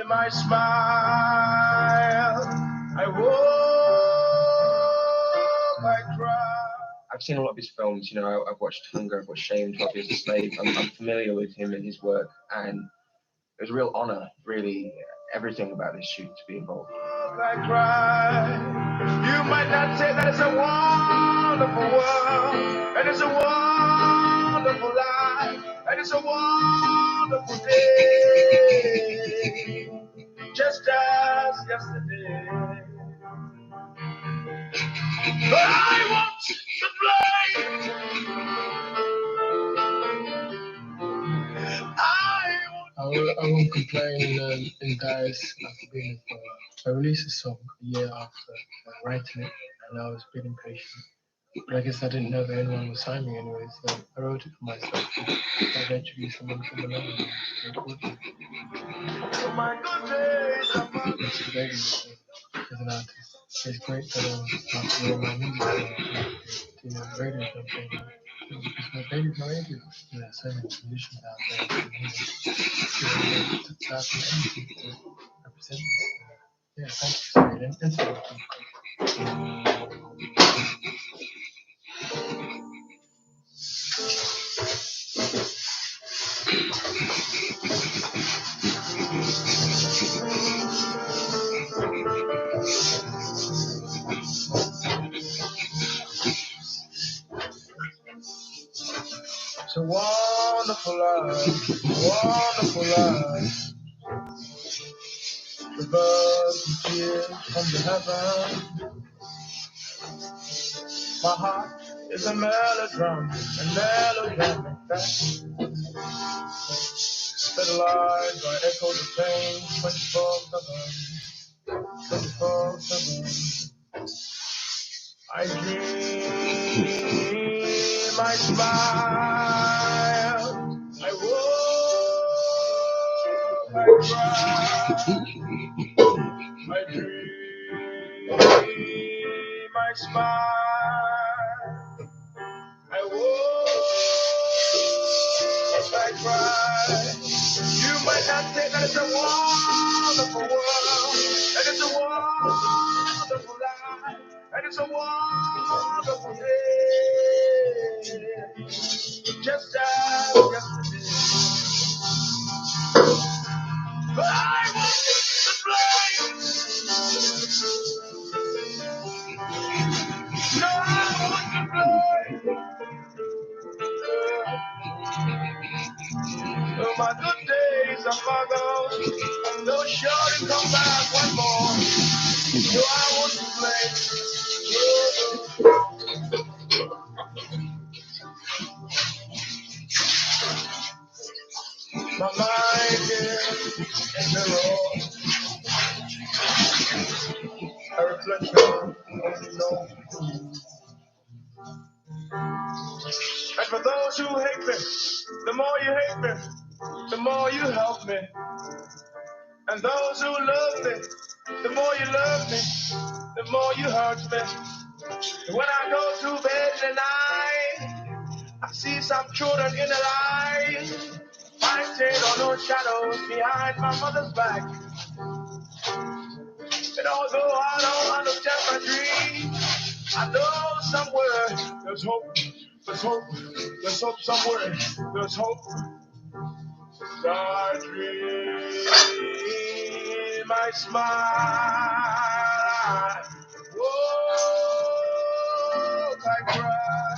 My smile, I walk, I cry. I've seen a lot of his films, you know, I've watched Hunger, I've watched Shame, 12 Years a Slave. I'm familiar with him and his work, and it was a real honour, really, everything about this shoot to be involved. I cry. You might not say that it's a wonderful world, and it's a wonderful life, and it's a wonderful day, just as yesterday. But I want to play. I won't complain in guys after being for I released a song a year after writing it, and I was a bit impatient. But I guess I didn't know that anyone would sign me anyway, so I wrote it for myself. Eventually someone came along and recorded it. It's the baby as an artist. It's great that after all my music, radio campaign. Because my baby's my radio. There are so many musicians out there in music. To ask me anything to represent me. Yeah, thank you, sorry. And so It's a wonderful life, wonderful life. The birds and tears from the heaven. My heart is a melodrama, a melodrama that lies by echoes of pain, 24/7, 24/7. I dream, I smile, I walk, I cry. I dream, I smile, I walk, I cry. You might not say that it's a wonderful world, and it's a wonderful life, and it's a wonderful day, just as yesterday. But I want to play. No, I want to play. Oh, my good days are far gone. No sure to come back one more. So I want to play. My mind is the road. A reflection of no. And for those who hate me, the more you hate me, the more you help me. And those who love me, the more you love me, the more you hurt me. When I go to bed at night, I see some children in the light, fighting on no shadows behind my mother's back. And although I don't understand my dream, I know somewhere there's hope, there's hope, there's hope somewhere, there's hope. I dream, I smile, walk, I cry.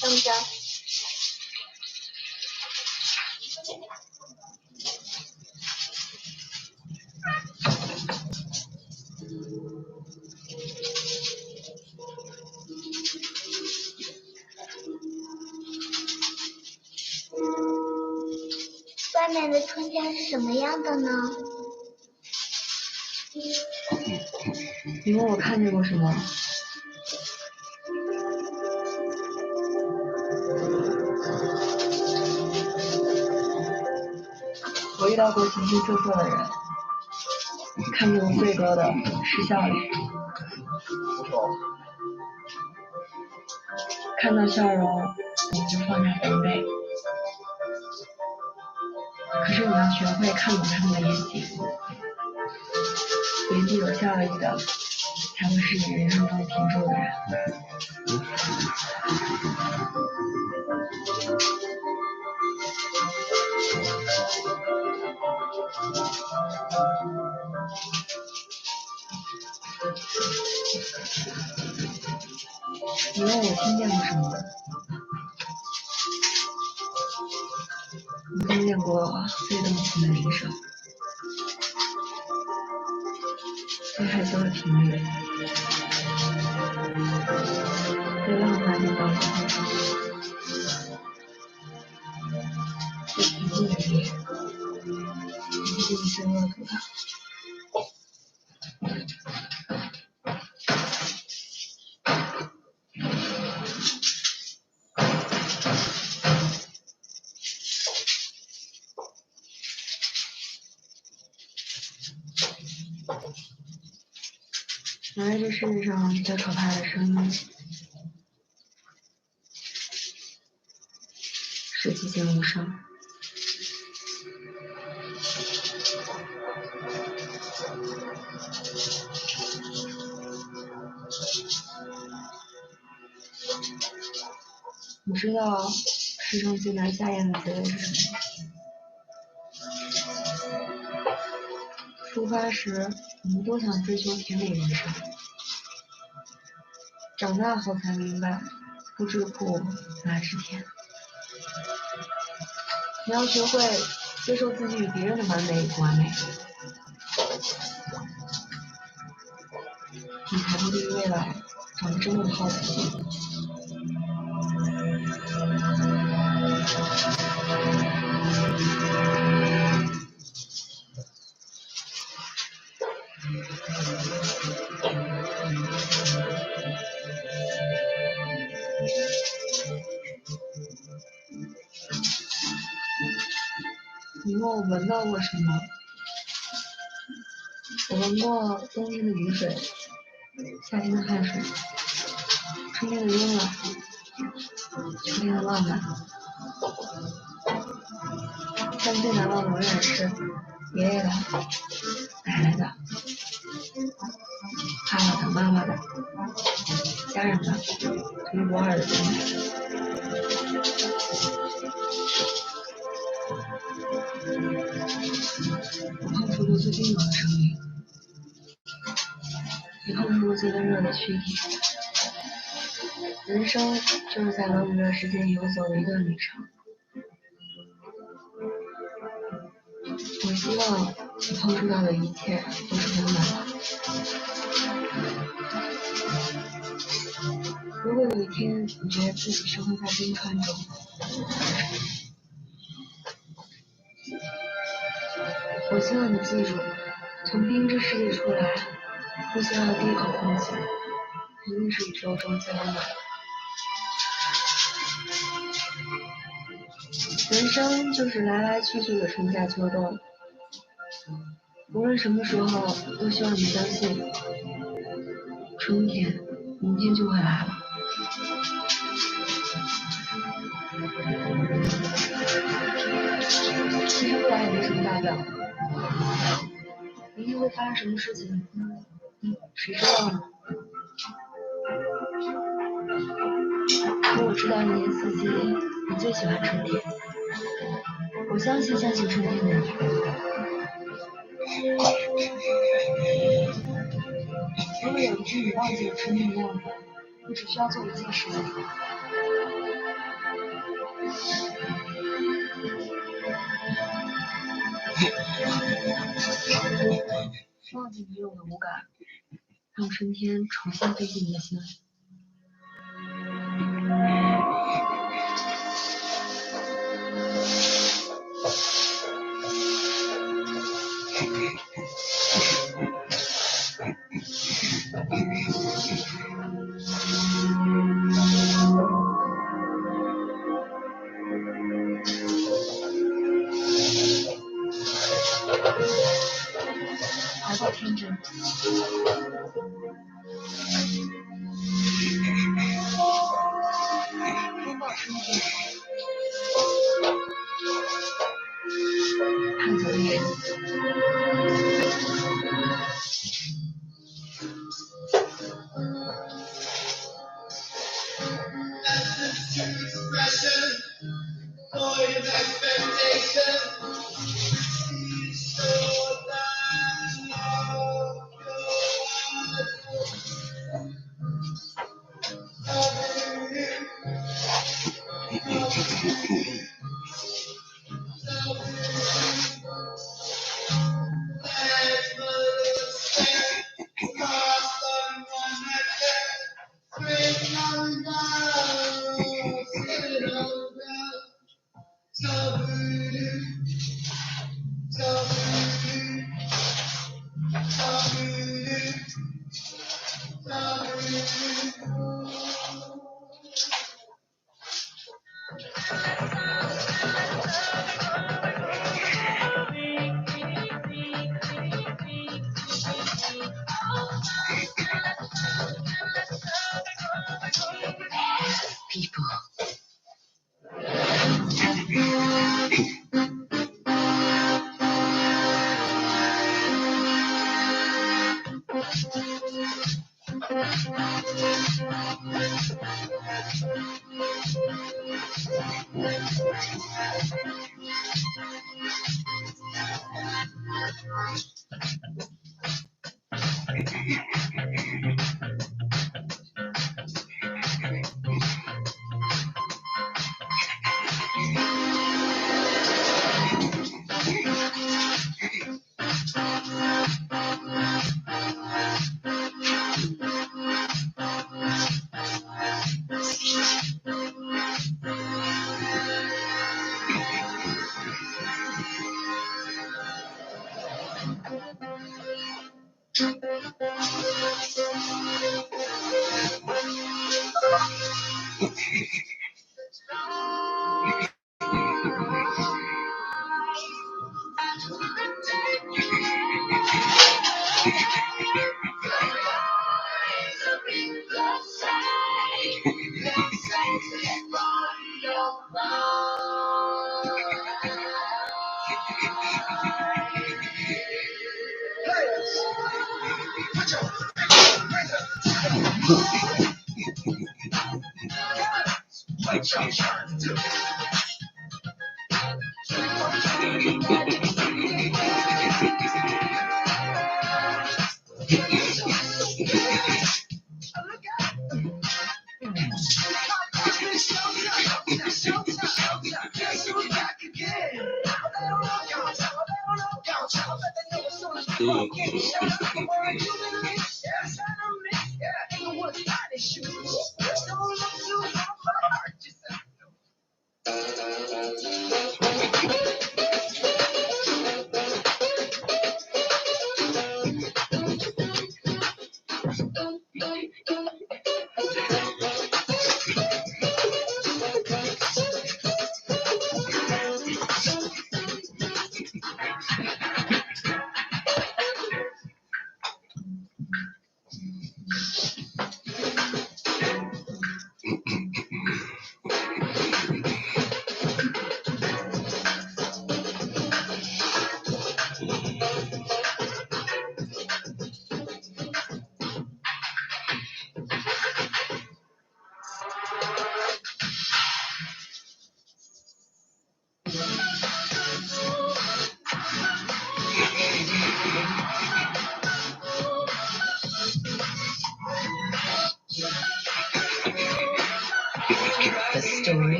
等着。外面的春天是什么样的呢？你问我看见过什么？我遇到过形形色色的人，看见过最多的是笑脸。看到笑容，我们就放下防备。可是你要学会看懂他们的眼睛，眼睛有笑意的，才会是你人生中停住的人。你问我听见过什么？我听见过最动情的铃声，最害羞的频率，最浪漫的光彩，最平静的夜，你毕竟是恶毒的。原来这世界上最可怕的声音是寂静无声。你知道世上最难下咽的滋味是什么？出发时，我们都想追求甜美人生，长大后才明白，不知苦哪知甜。你要学会接受自己与别人的完美与不完美，你才会对于未来长得真正的好奇心。你问我闻到过什么？我闻过冬天的雨水，夏天的汗水，春天的慵懒，秋天的浪漫。但最难忘的永远是爷爷的、奶奶的、爸爸的、妈妈的、家人的独一无二的经历。我碰触过最冰冷的声音，也碰触过最温热的躯体。人生就是在冷热之间游走的一段旅程。我希望你碰触到的一切都是温暖的。如果有一天你觉得自己生活在冰川中，我希望你记住，从冰之世界出来，呼吸到的第一口空气，一定是宇宙中最温暖的。人生就是来来去去的春夏秋冬，无论什么时候，都希望你相信，春天明天就会来了。其实未来也没什么大不了的，明天会发生什么事情，谁知道呢？可我知道一年四季，你最喜欢春天。我相信春天的你。所有的你忘记了生命样子，你只需要做一件事就好。忘记已有的无感，让春天重新飞进你的心里。怀抱天真。拥抱春天，探索未知。People.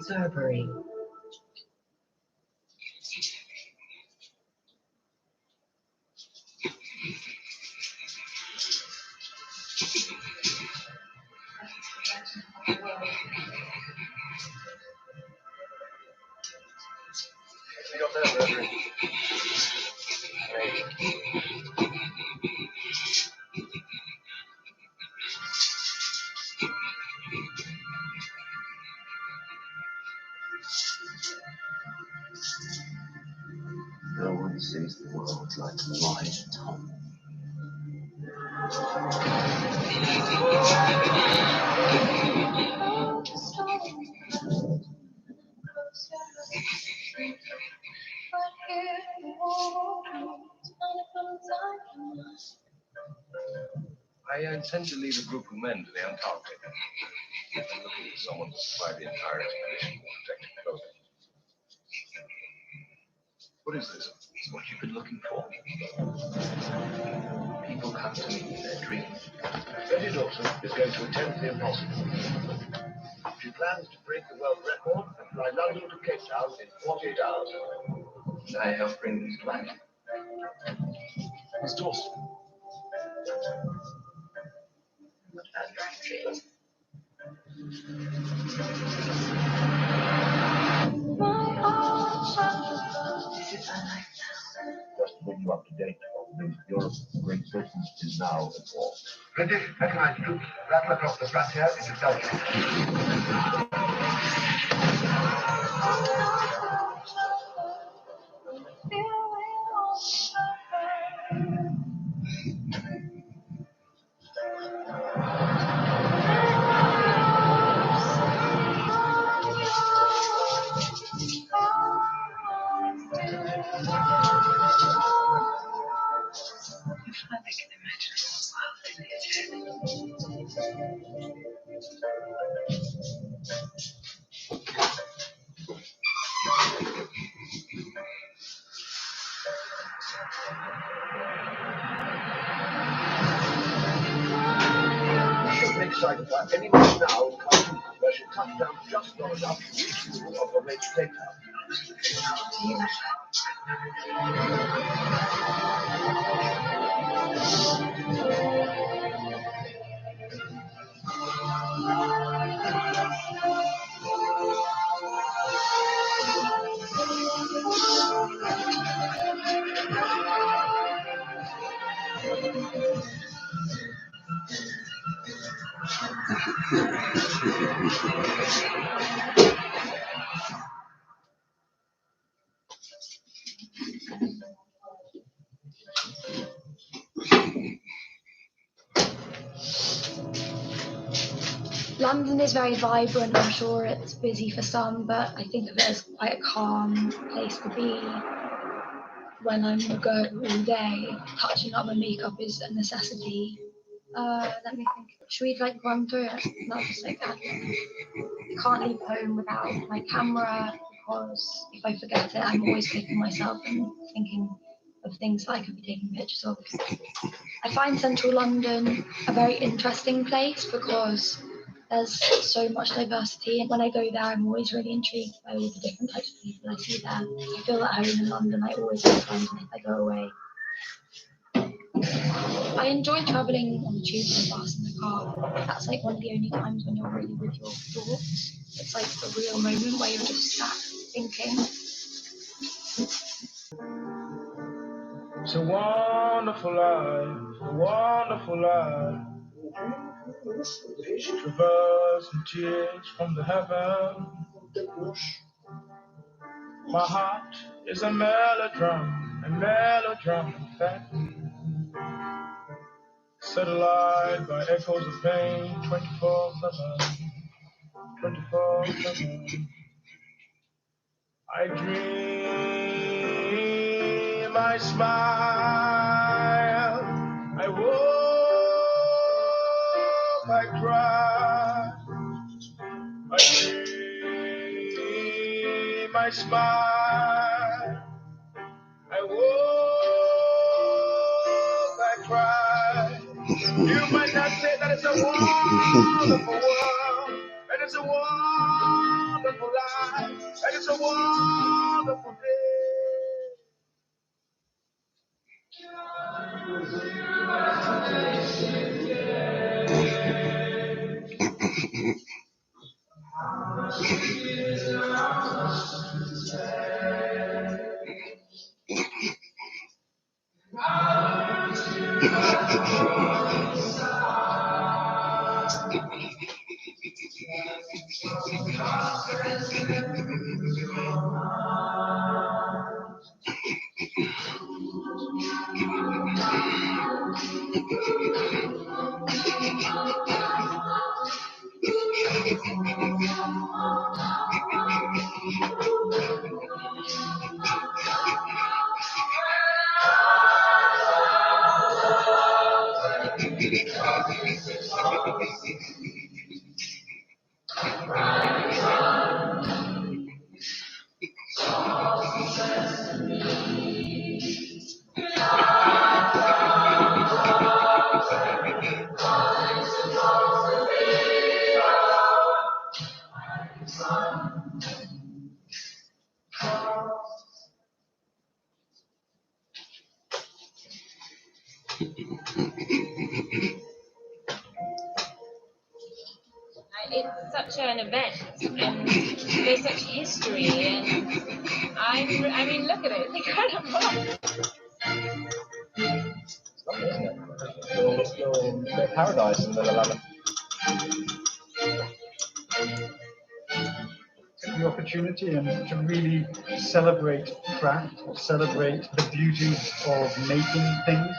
Dискavъри. No one sees the world like my Tom. I intend to lead a group of men to the Antarctic. I'm looking for someone to supply the entire expedition with protective clothing. What is this? It's what you've been looking for. People come to me in their dreams. Betty Dawson is going to attempt the impossible. She plans to break the world record and fly London to Cape Town in 48 hours. Should I help bring these to life? Miss Dawson. Just to bring you up to date on the Europe, Great Britain is now at war. British mechanized troops rattle across the frontier into Belgium. Excited by any minute now in Cartoon, where she touched down just long enough to reach you of the late Cape Town. London is very vibrant. I'm sure it's busy for some, but I think of it as quite a calm place to be. When I'm on the go all day, touching up my makeup is a necessity. Let me think. Should we run through it? Not just I can't leave home without my camera, because if I forget it, I'm always taking myself and thinking of things that I could be taking pictures of. I find central London a very interesting place because there's so much diversity, and when I go there I'm always really intrigued by all the different types of people I see there. I feel at home in London. I always have fun if I go away. I enjoy travelling on the tube and the bus and the car. That's one of the only times when you're really with your thoughts. It's a real moment where you're just sat thinking. It's a wonderful life, a wonderful life. Traversing tears from the heaven. My heart is a melodrama in fact. Set alight by echoes of pain, 24/7, 24/7. I dream, I smile, I walk, I cry. I dream, I smile, I walk, I cry. You might not say that it's a wonderful world, and it's a wonderful life. It's such an event, and there's such history, and I mean, look at it, it's incredible. Little bit of paradise in the 11. Take the opportunity and to really celebrate craft, celebrate the beauty of making things.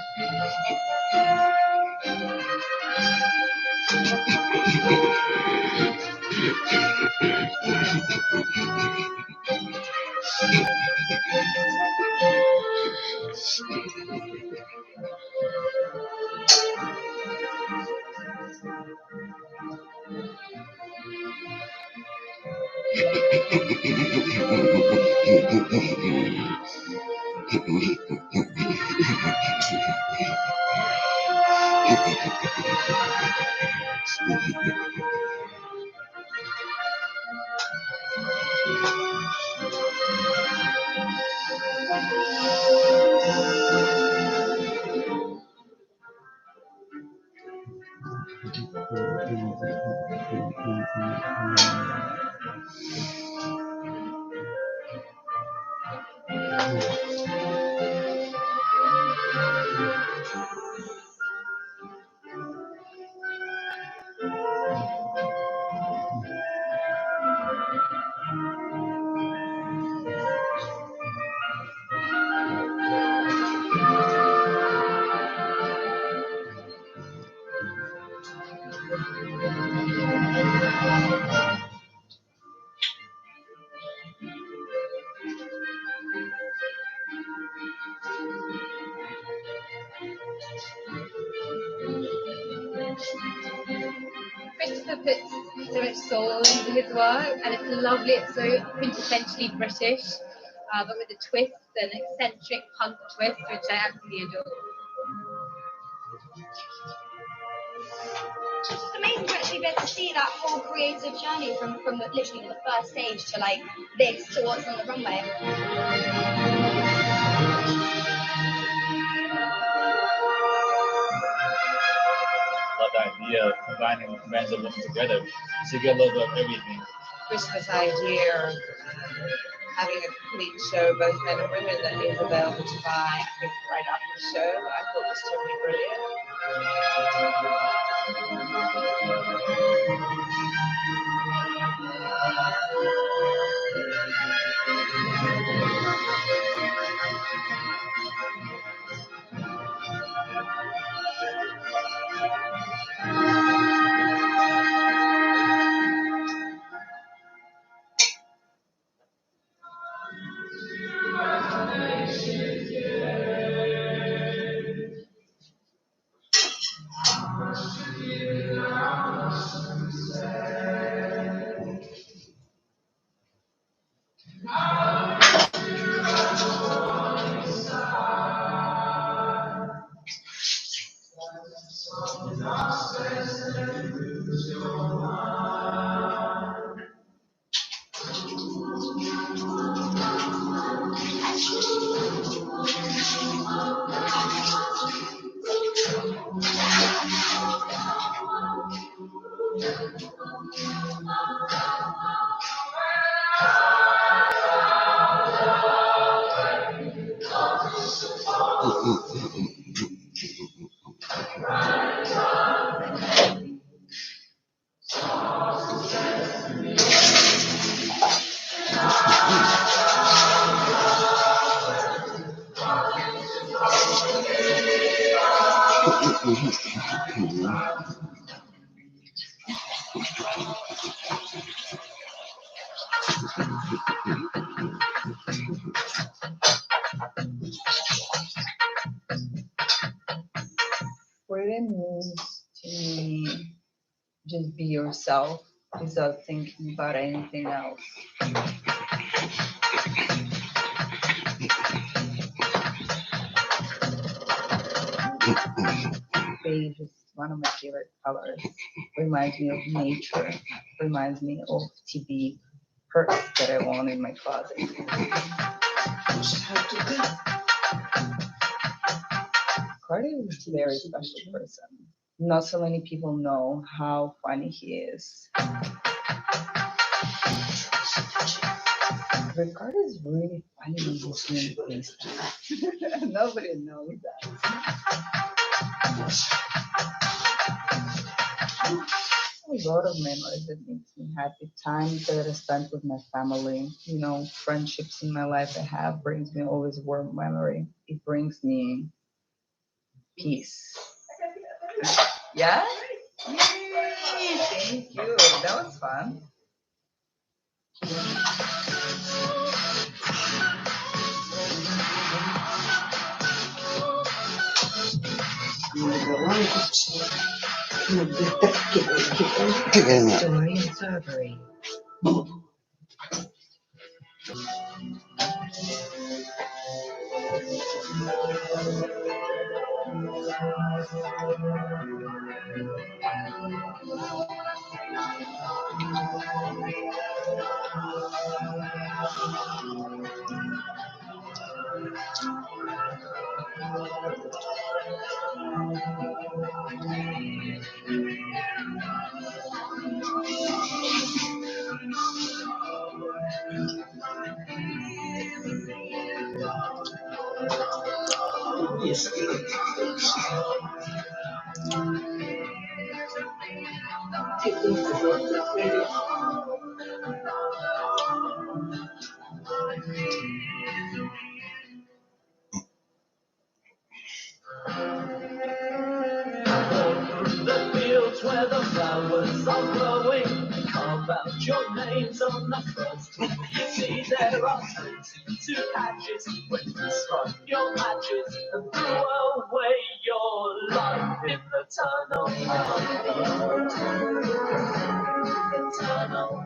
Christopher puts so much soul into his work, and it's lovely. It's so quintessentially British, but with a twist, an eccentric punk twist, which I absolutely adore. It's amazing to actually be able to see that whole creative journey from literally the first stage to like this to what's on the runway. Love the idea of combining men's and women together. So you get a little bit of everything. Christmas idea of having a complete show, both men and women, that is available to buy, I think, right after the show. I thought was totally brilliant. Freedom means to me just be yourself without thinking about anything else. Beige is one of my favorite colors. Reminds me of nature. Reminds me of TB purse that I own in my closet. Cardi is a very special person. Not so many people know how funny he is. Ricardo is really funny when he's doing FaceTime. Nobody knows that. A lot of memories that makes me happy. Time that I spent with my family. You know, friendships in my life I have brings me always warm memory. It brings me peace. Yeah? Yay! Thank you. That was fun. Story and surgery. The fields where the flowers are growing, carve out your names on the first two. You see there are 22 patches when you strike your matches and throw away your life in the tunnel. The tunnel.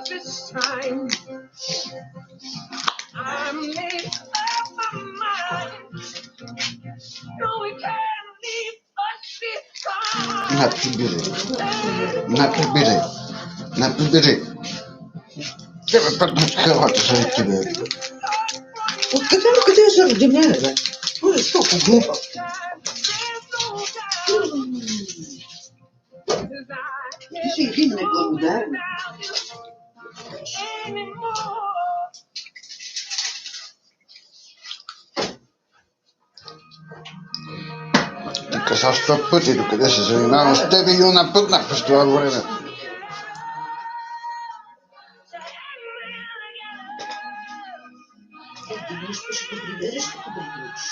This time I made up my mind. No, we can't leave us behind. На прибери. Тебе подносковато за тебе. Вот когда я зародимела, ну столько глупо. Ты единая благодарна. Казал 100 пъти, докъде се занимавам с тебе и напътнах през това време. Ты не искаш да прибереш, като да бъдеш.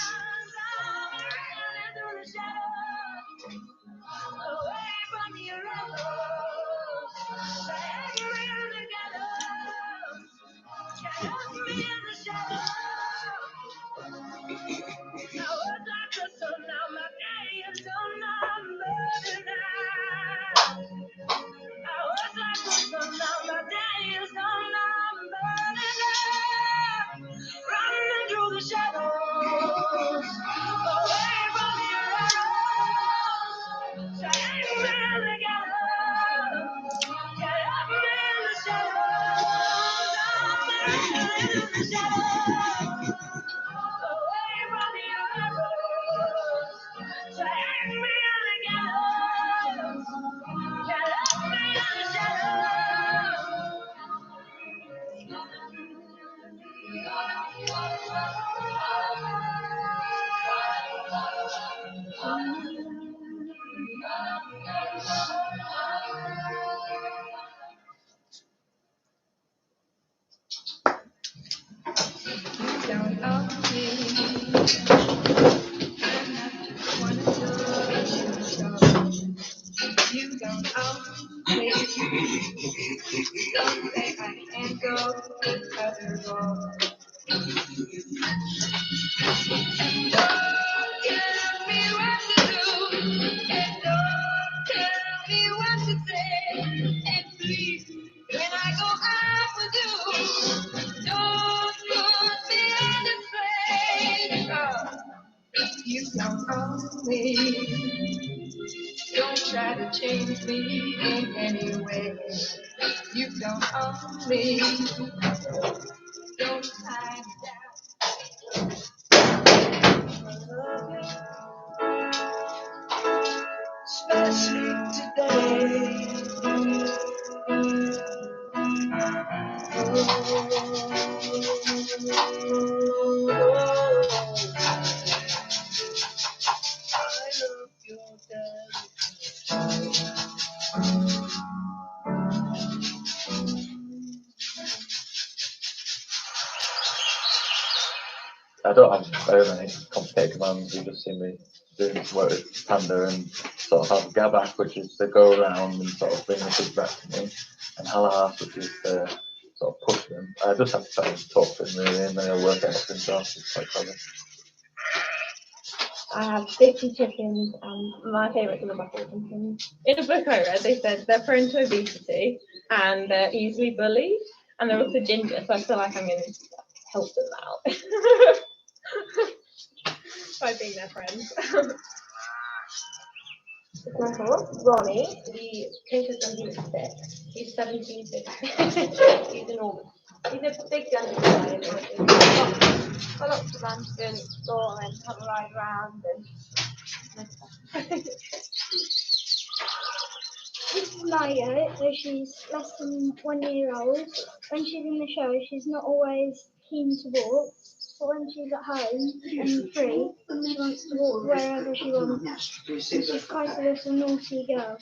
You don't own me. Don't try to change me in any way. You don't own me. Don't tie me down. Especially today. I don't have very many complicated commands. You just see me doing some work with Panda and sort of have Gabak, which is to go around and sort of bring the kids back to me, and Halas, which is to sort of push them. I just have to try and talk to him really, and then he'll work out for himself. It's quite clever. I have 50 chickens, and my favourites are the buffalo chickens. In a book I read, they said they're prone to obesity and they're easily bullied, and they're also ginger, so I feel like I'm going to help them out by being their friends. My horse, Ronnie, he came to us when he was 6. He's 17, he's enormous. He's a big jungle guy. Got lots of fun to explore and have a ride around and This is Maya, so she's less than 1 year old. When she's in the show, she's not always keen to walk, but when she's at home and free, she wants to walk wherever she wants. And she's quite a little naughty girl.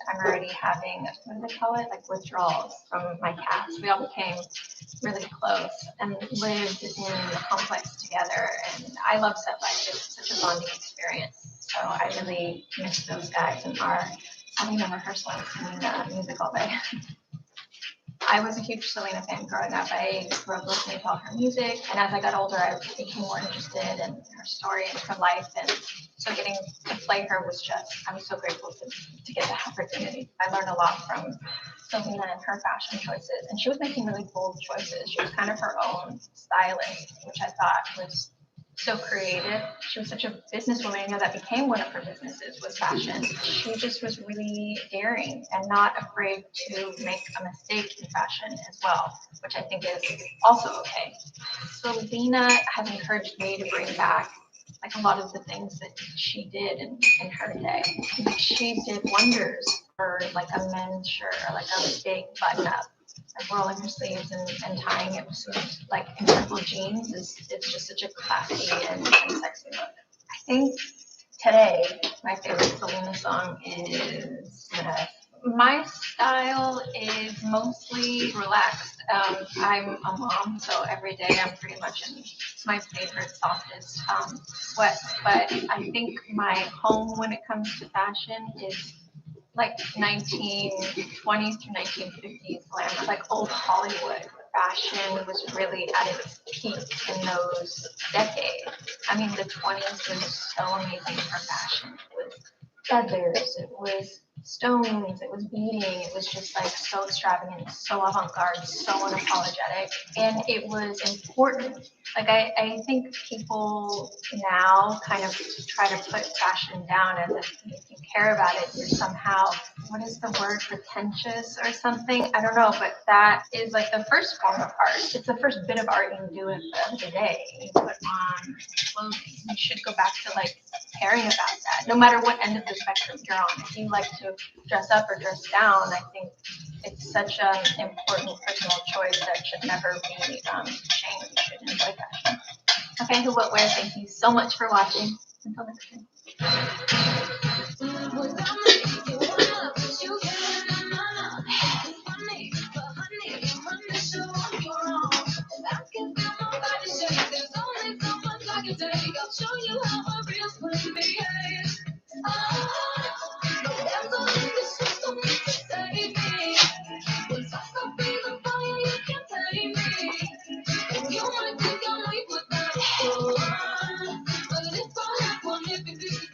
I'm already having, what do they call it, like withdrawals from my cats. We all became really close and lived in the complex together. And I love set life. It's such a bonding experience. So I really miss those guys and are having a rehearsal and singing music all day. I was a huge Selena fan growing up. I grew up listening to all her music, and as I got older, I became more interested in her story and her life, and so getting to play her was just, I'm so grateful to get the opportunity. I learned a lot from Selena and her fashion choices, and she was making really bold choices. She was kind of her own stylist, which I thought was so creative. She was such a businesswoman, that became one of her businesses was fashion. She just was really daring and not afraid to make a mistake in fashion as well, which I think is also okay. Selena has encouraged me to bring back like a lot of the things that she did in her day. Like she did wonders for like a men's shirt or like a big button up, like rolling your sleeves and tying it with like incredible jeans is just such a classy and sexy look. I think today my favorite Selena song is my style is mostly relaxed. I'm a mom, so every day I'm pretty much in my favorite softest sweats. But I think my home when it comes to fashion is like 1920s to 1950s glam, like old Hollywood fashion was really at its peak in those decades. I mean, the 20s was so amazing for fashion. It was feathers, it was stones, it was beading, it was just like so extravagant, so avant-garde, so unapologetic, and it was important. Like I think people now kind of try to put fashion down as if you care about it, you're somehow, what is the word, pretentious or something? I don't know, but that is like the first form of art. It's the first bit of art you can do it the other day. You put on clothing. You should go back to like caring about that, no matter what end of the spectrum you're on. If you like to dress up or dress down, I think it's such an important personal choice that should never be shamed. You should enjoy fashion. Okay, who, what, where, thank you so much for watching. Until next time. I'll show you how a real slim behaves. No, there's a little system to save me. Once I stop breathing fire, you can't tame me. And you might think I'm weak without one. But if I have one, if it isn't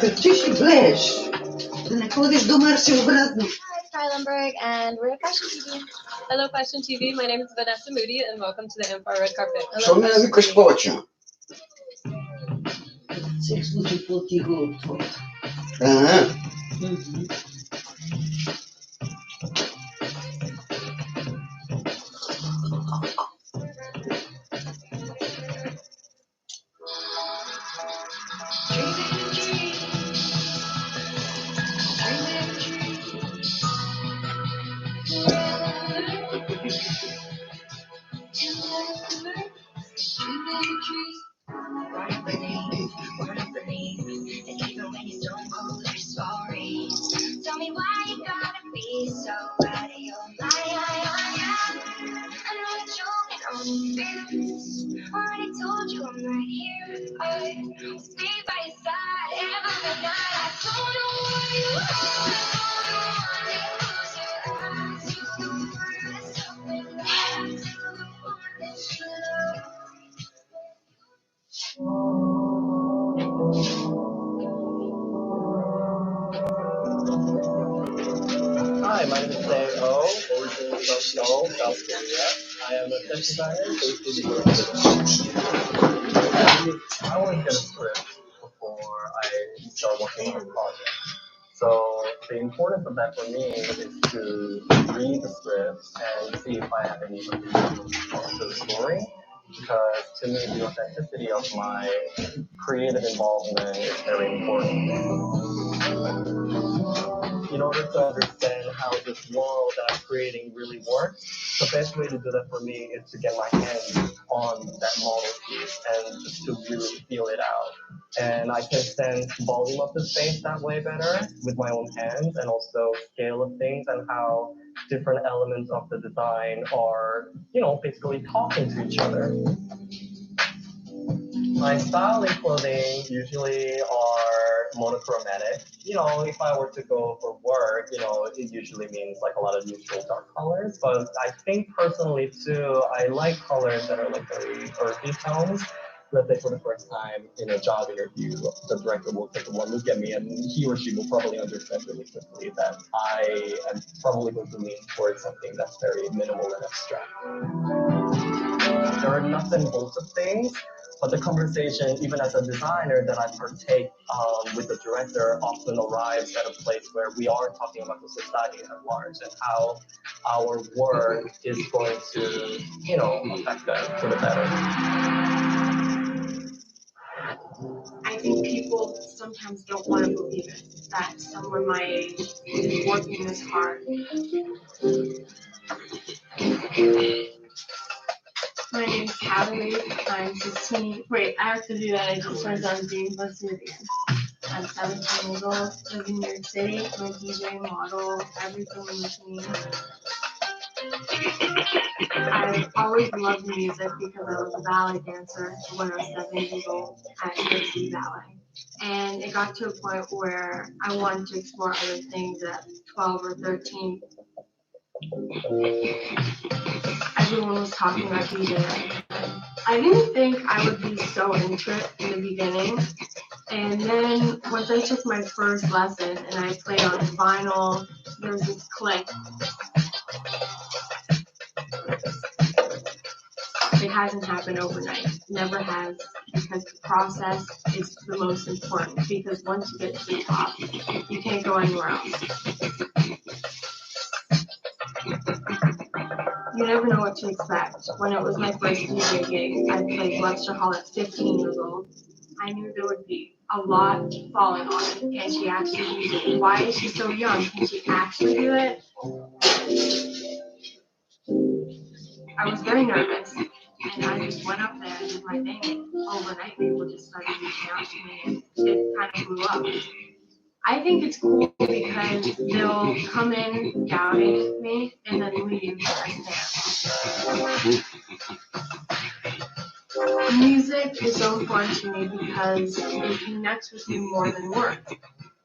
Търчиш и блееш. Да не ходиш до Марс и обратно. Hi, Lundberg, and we're at Fashion TV. Hello, Fashion TV. My name is Vanessa Moody, and welcome to the Empire Red Carpet. Що не викаш повече? Всеки случай по-тихо от това. Ага. And even when you don't hold your stories, tell me why you gotta be so out of your mind. I know you're joking on this. Already told you I'm right here. I'll stay by your side every night. I don't know what you are. I don't know why you close your eyes. You don't want to stop it. I don't want that you love. Hi, my name is Dave O, originally from Seoul, South Korea. I am a tech designer based in New York City. I always get a script before I start working on a project. So the importance of that for me is to read the script and see if I have any contributions to the story. Because to me, the authenticity of my creative involvement is very important. In order to understand how this world that I'm creating really works, the best way to do that for me is to get my hands on that model piece and just to really feel it out. And I can sense volume of the space that way better with my own hands, and also scale of things and how different elements of the design are, basically talking to each other. My style in clothing usually are monochromatic. If I were to go for work, it usually means like a lot of neutral dark colors. But I think personally too, I like colors that are like very earthy tones. Let's say for the first time in a job interview, the director will take one look at me and he or she will probably understand really quickly that I am probably going to lean towards something that's very minimal and abstract. There are nuts and bolts of things, but the conversation, even as a designer, that I partake with the director often arrives at a place where we are talking about the society at large and how our work is going to, affect them for the better. I think people sometimes don't want to believe it, that someone my age is working this hard. My name is Callie. I'm 16. Wait, I have to do that. I just turned on being listed again. I'm 17 years old, live in New York City. I'm a DJ, model, everything in between. I always loved music because I was a ballet dancer when I was 7 years old at USC Ballet. And it got to a point where I wanted to explore other things at 12 or 13. Everyone was talking about DJing. I didn't think I would be so into it in the beginning. And then once I took my first lesson and I played on vinyl, there was this click. It hasn't happened overnight, never has, because the process is the most important, because once you get to the top, you can't go anywhere else. You never know what to expect. When it was my first DJ gig, I played Webster Hall at 15 years old. I knew there would be a lot falling on it. Can she actually do it? Why is she so young? Can she actually do it? I was very nervous, and I just went up there and did my thing. Overnight, people just started reaching out to me, and it kind of blew up. I think it's cool because they'll come in doubting me and then leave as Music is so important to me because it connects with you more than words.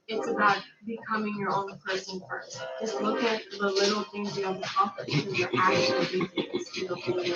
It's about becoming your own person first. Just look at the little things you have accomplished because you're actually doing things to the whole world.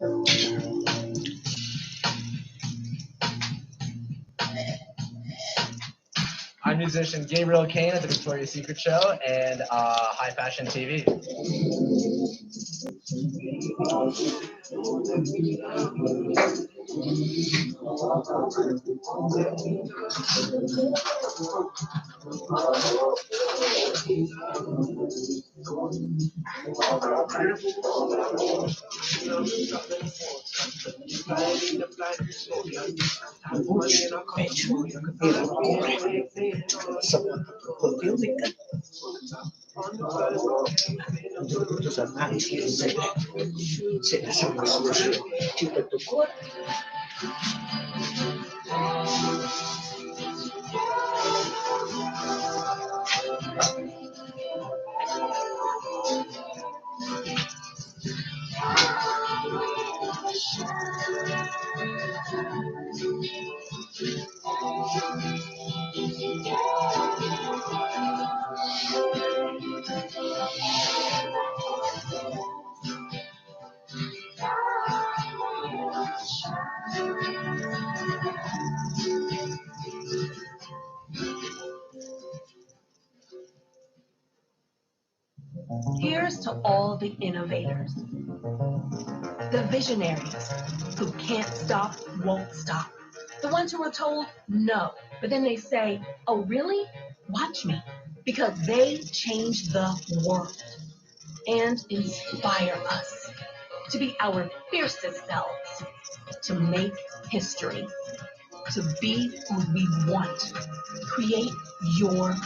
I'm musician Gabriel Kane at the Victoria's Secret Show and High Fashion TV. Here's to all the innovators, the visionaries who can't stop, won't stop. The ones who are told no, but then they say, oh really? Watch me. Because they change the world and inspire us to be our fiercest selves, to make history, to be who we want. Create your world.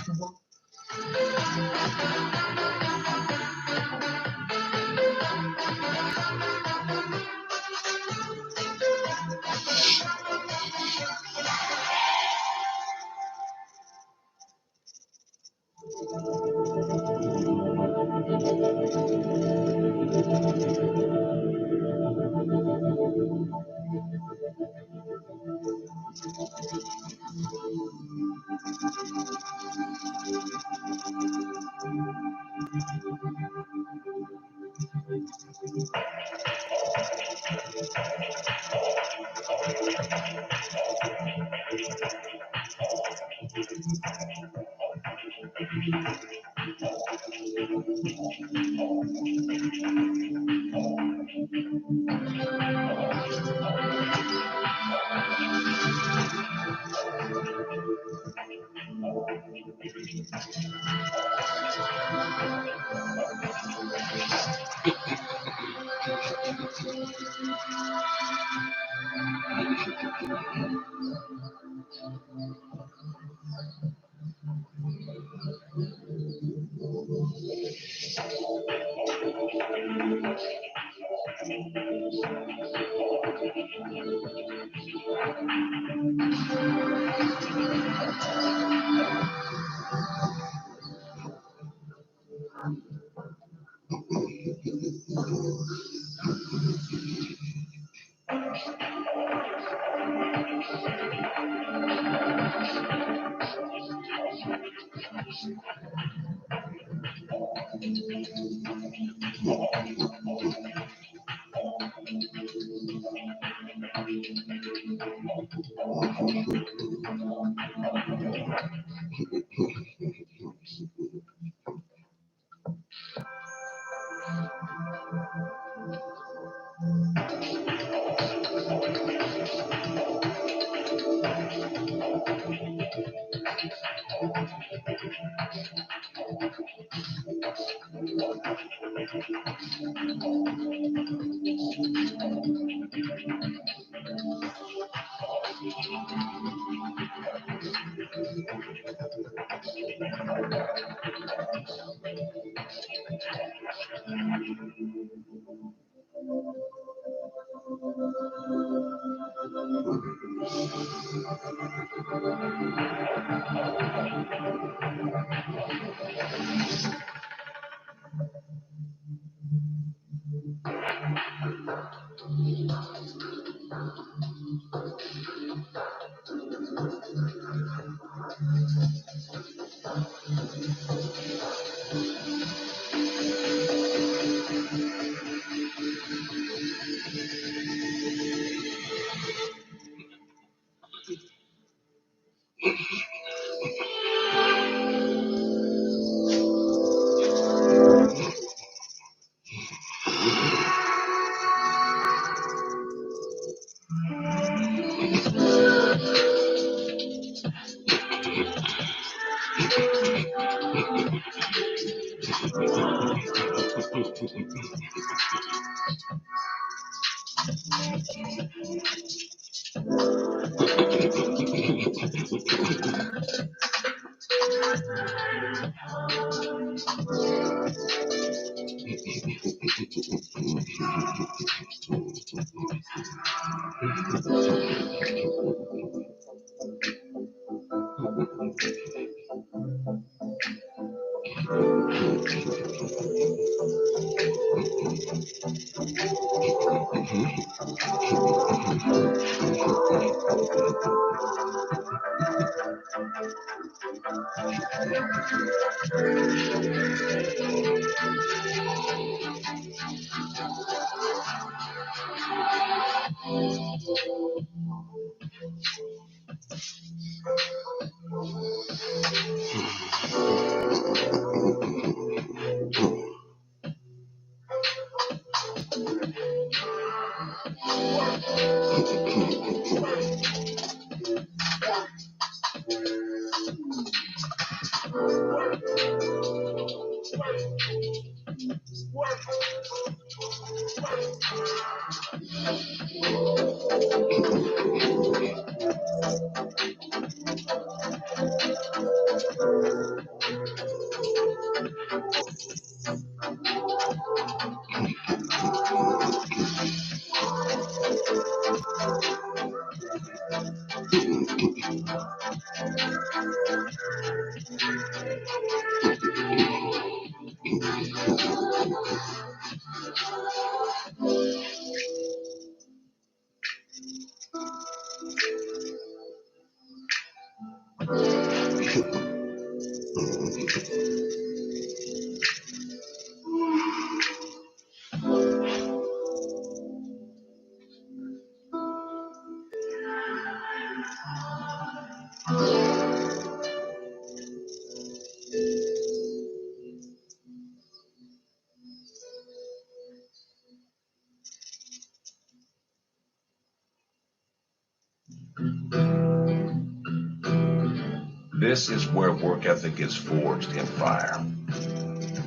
This is where work ethic is forged in fire,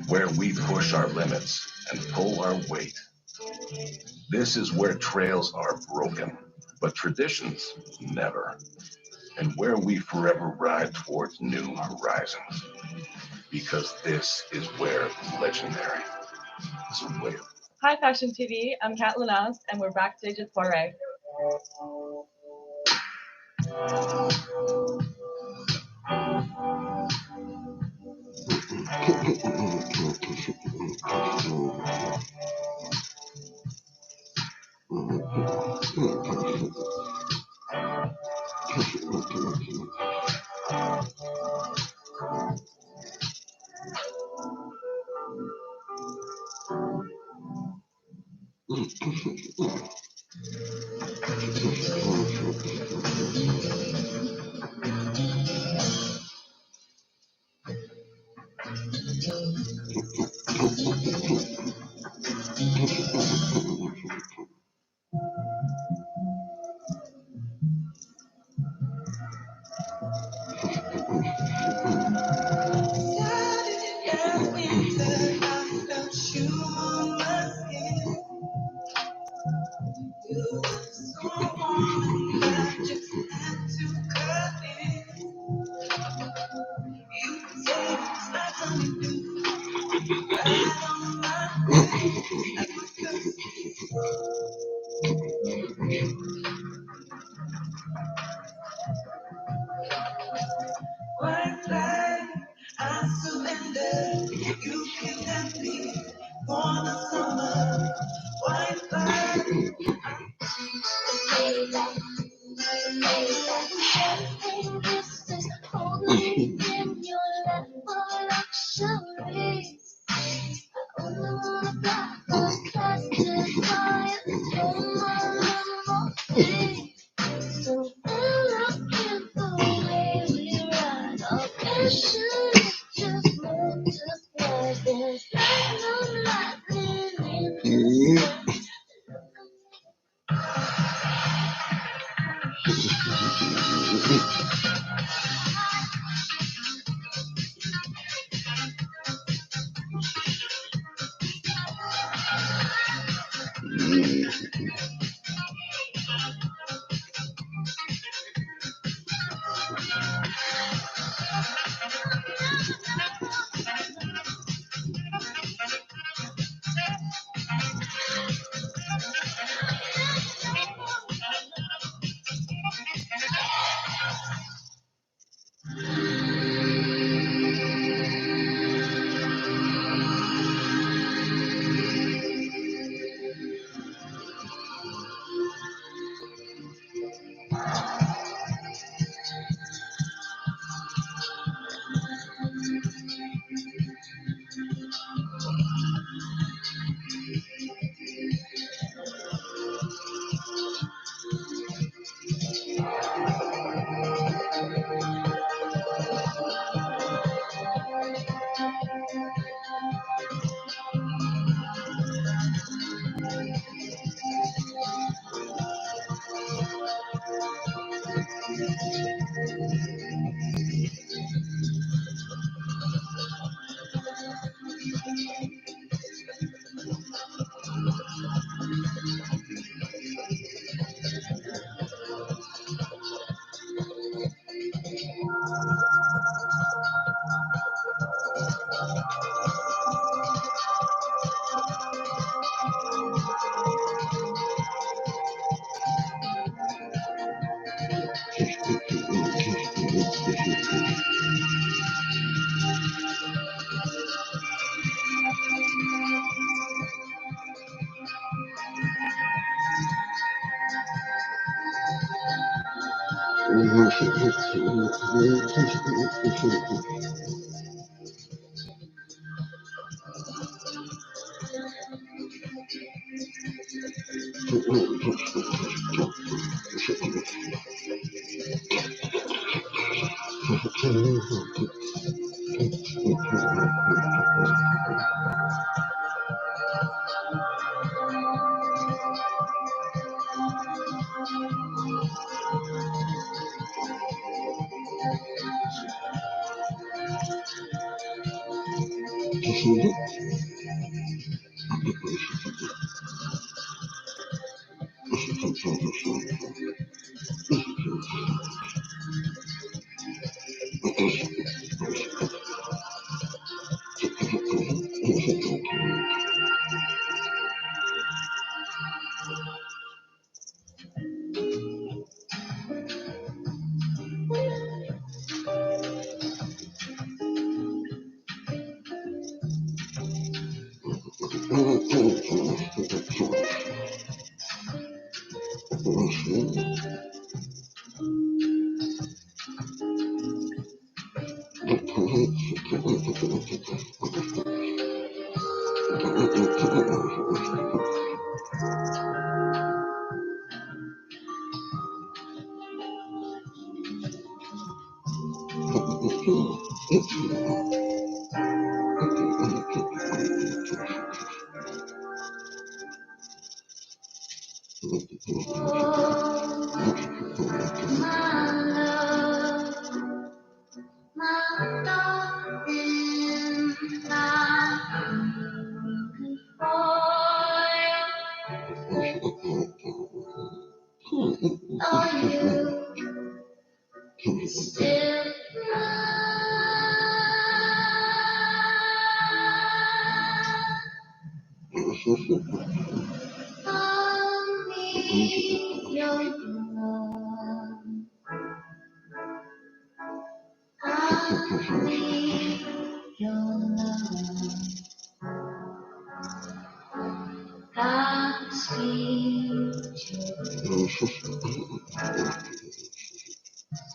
where we push our limits and pull our weight. This is where trails are broken, but traditions never, and where we forever ride towards new horizons. Because this is where legendary is waiting. Hi Fashion TV, I'm Kat Lanas, and we're backstage with Foray. White flag, I surrender. You can have me for the summer. White flag. Everything this is holding in your lap for luxury. I only wanna fly first class to fly.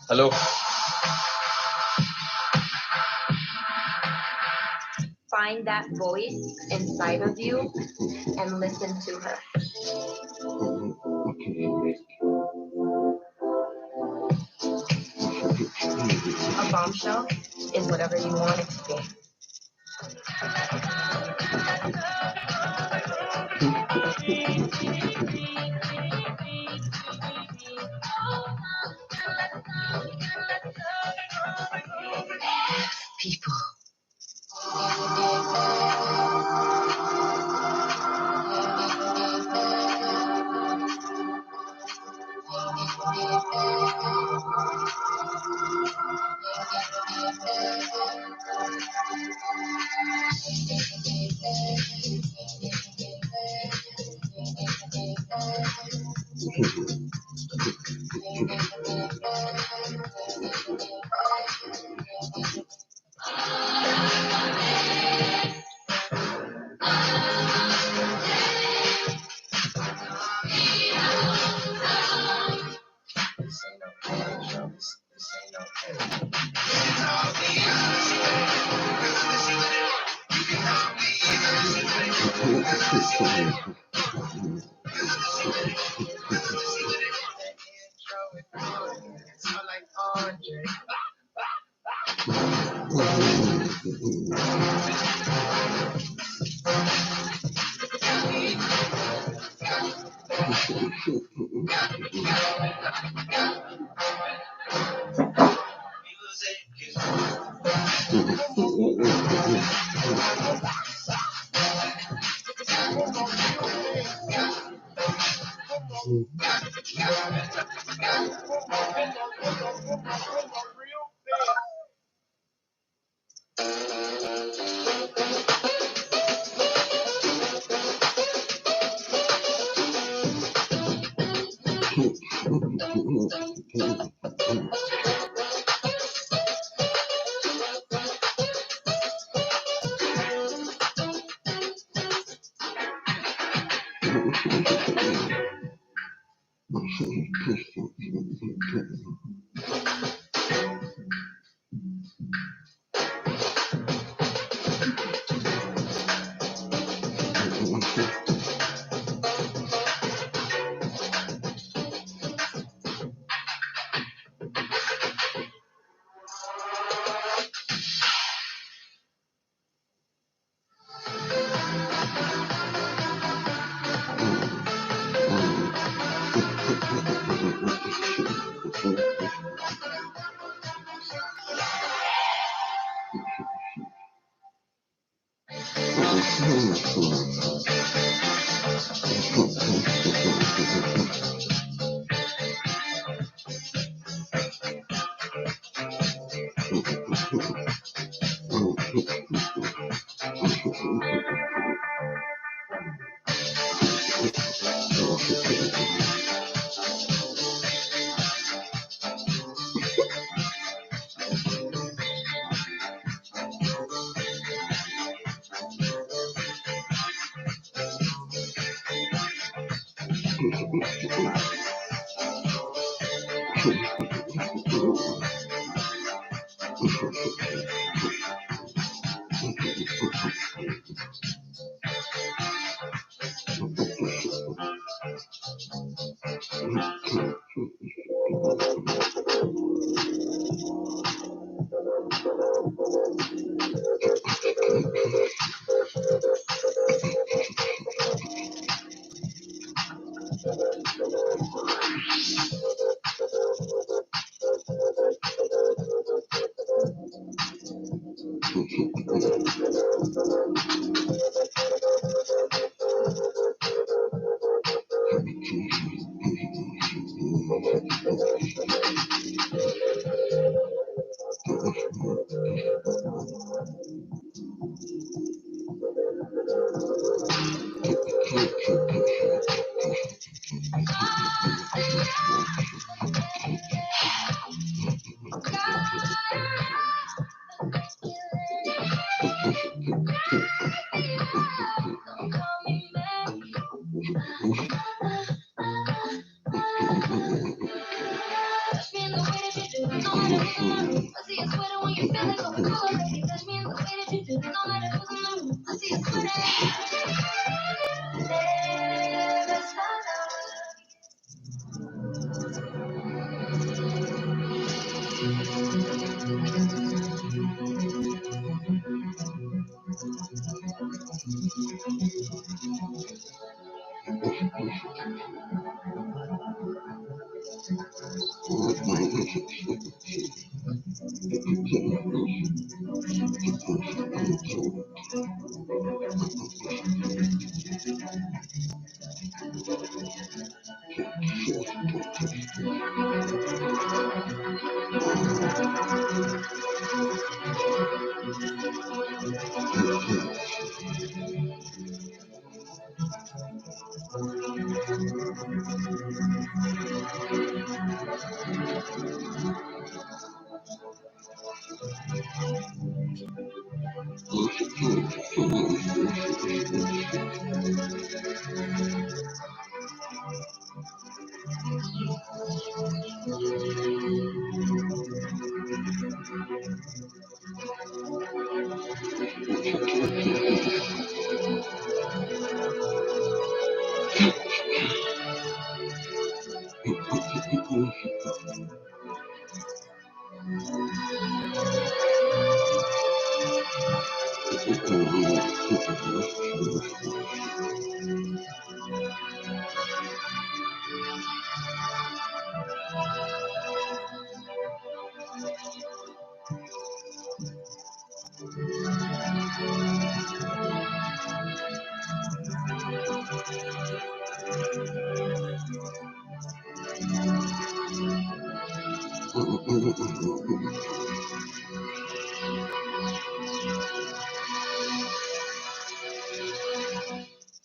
Hello. Find that voice inside of you and listen to her. A bombshell is whatever you want it to be. People.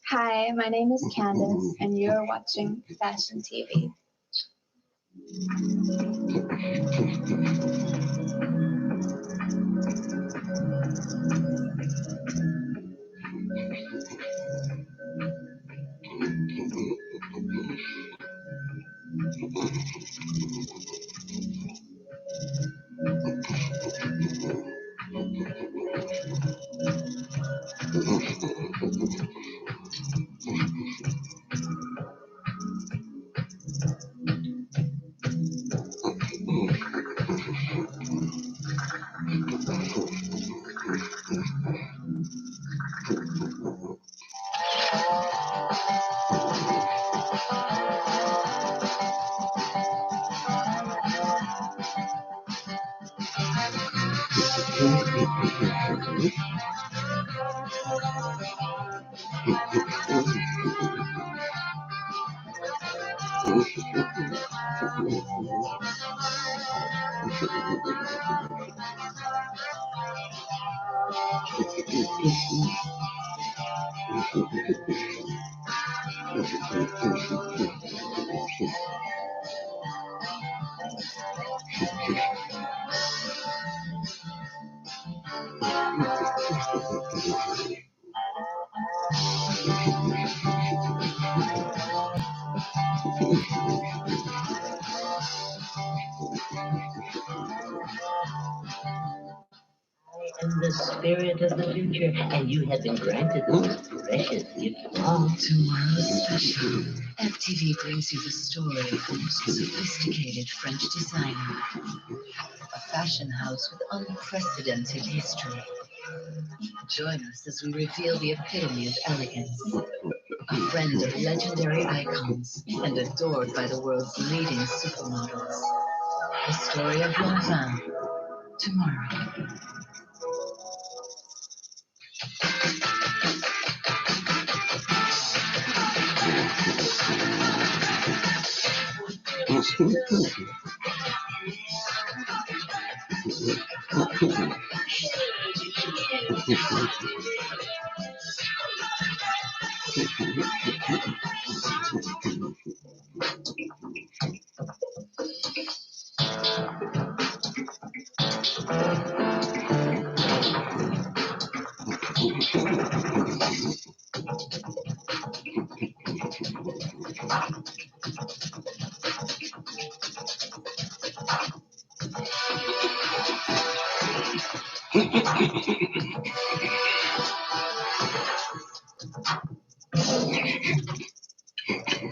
Hi, my name is Candace, and you're watching Fashion TV. And the spirit of the future, and you have been granted the most precious gift of all. Tomorrow's special. FTV brings you the story of the most sophisticated French designer. A fashion house with unprecedented history. Join us as we reveal the epitome of elegance. A friend of legendary icons and adored by the world's leading supermodels. The story of Lanvin. Tomorrow.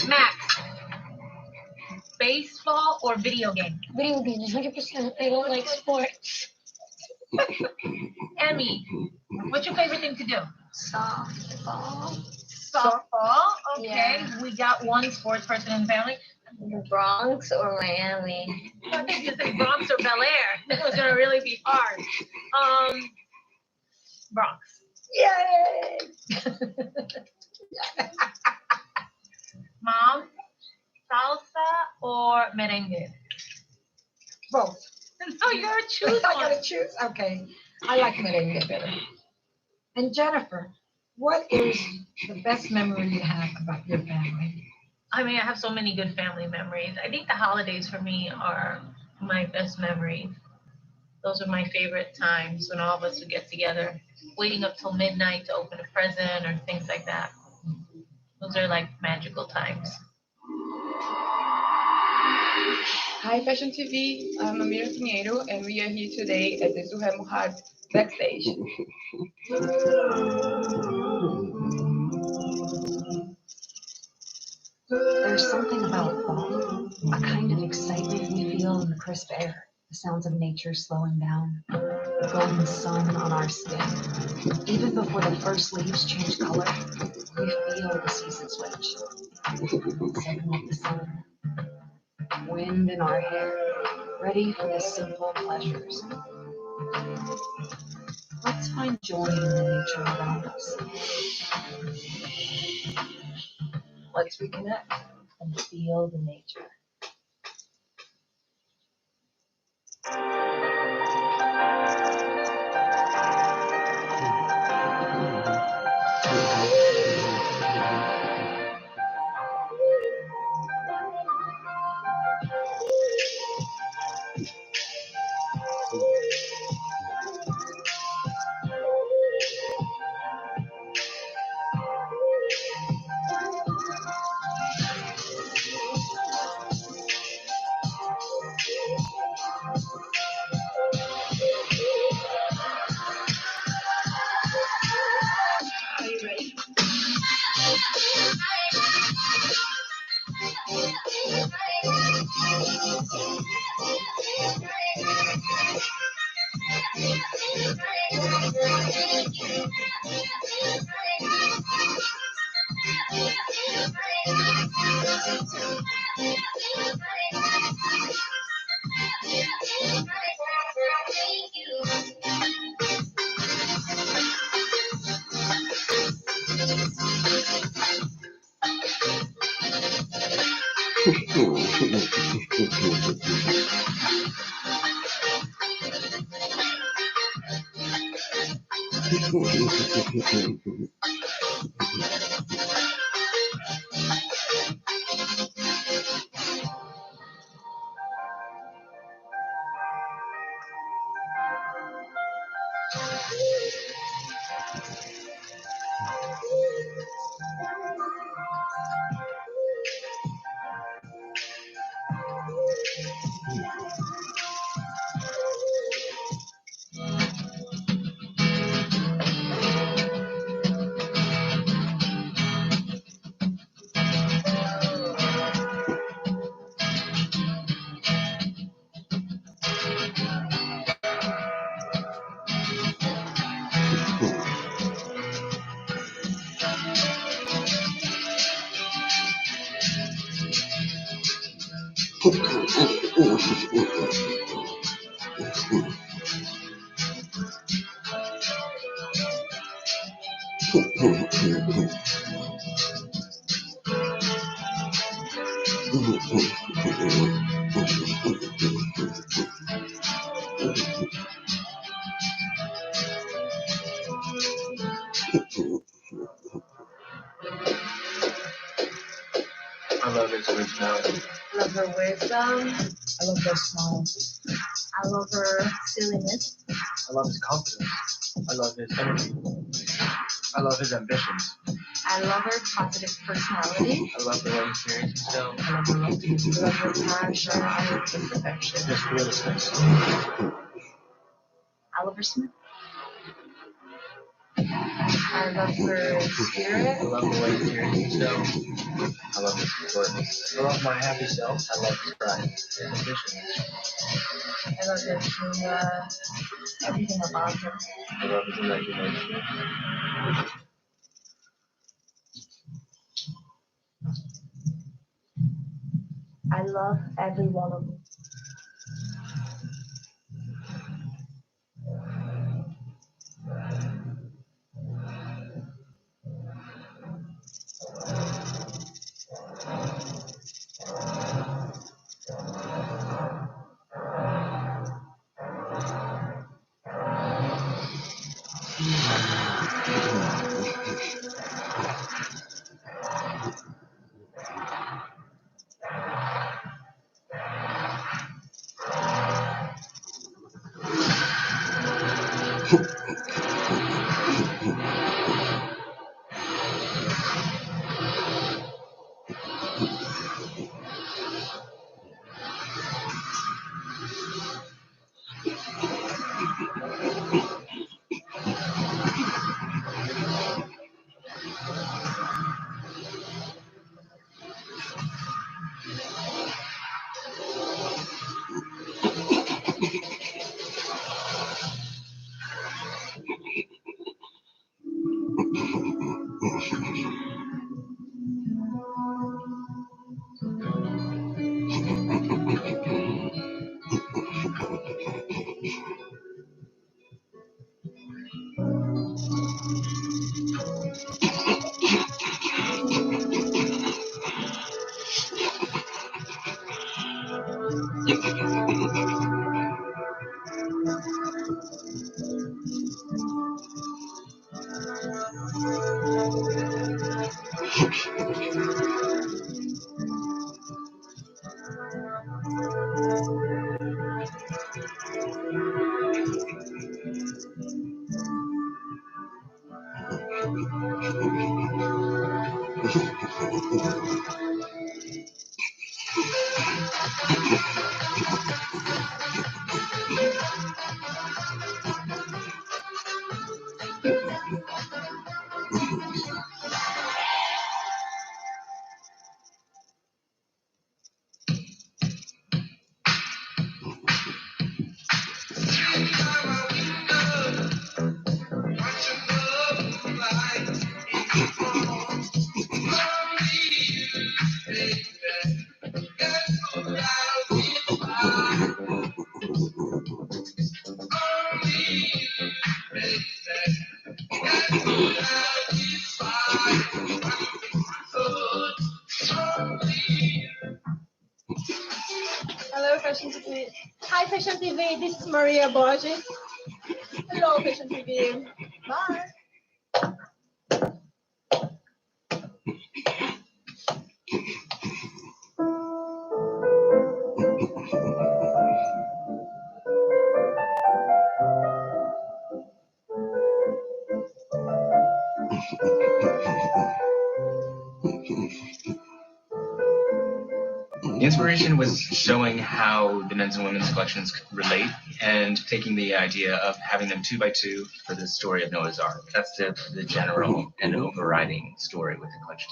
Max, baseball or video game? Video games, 100%. I don't like sports. Emmy, what's your favorite thing to do? Softball. Softball. Okay, Yeah. we got one sports person in the family. The Bronx or Miami? I think you said Bronx or Bel Air. That was gonna really be hard. Bronx. Yay! Mom, salsa or merengue? Both. No, you gotta choose I one. gotta choose. Okay. I like merengue better. And Jennifer, what is the best memory you have about your family? I mean, I have so many good family memories. I think the holidays for me are my best memories. Those are my favorite times when all of us would get together, waiting up till midnight to open a present or things like that. Those are like magical times. Hi, Fashion TV. I'm Amira Pinheiro, and we are here today at the Zuhair Muhad backstage. something about fall, a kind of excitement we feel in the crisp air, the sounds of nature slowing down, the golden sun on our skin. Even before the first leaves change color, we feel the season switch. Setting of the sun, wind in our hair, ready for the simple pleasures. Let's find joy in the nature around us. Let's reconnect and feel the nature. I love his originality. I love her wisdom. I love their smile. I love her silliness. I love his confidence. I love his energy. I love his ambitions. I love her positive personality. I love the way he carries himself. I love her optimism. I love her passion. I love her perfection. His fearlessness. I love her smile. I love her spirit. I love the way he carries himself. I love his work. I love my happy self. I love his pride. His ambitions. I love his everything about him. I love his imagination. I love every one of them. Hello, Fashion TV. Hi, Fashion TV. This is Maria Borges. Hello, Fashion TV. Bye. The inspiration was showing how the men's and women's collections relate and taking the idea of having them 2 by 2 for the story of Noah's Ark. That's the general and overriding story with the collection.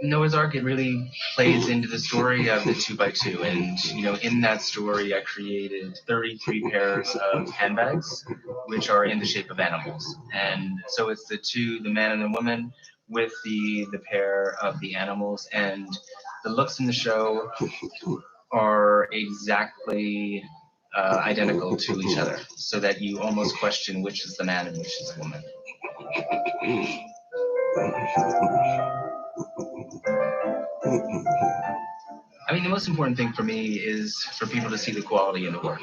Noah's Ark, it really plays into the story of the 2 by 2, and in that story I created 33 pairs of handbags which are in the shape of animals, and so it's the man and the woman with the pair of the animals, and the looks in the show are exactly identical to each other, so that you almost question which is the man and which is the woman. I mean, the most important thing for me is for people to see the quality in the work.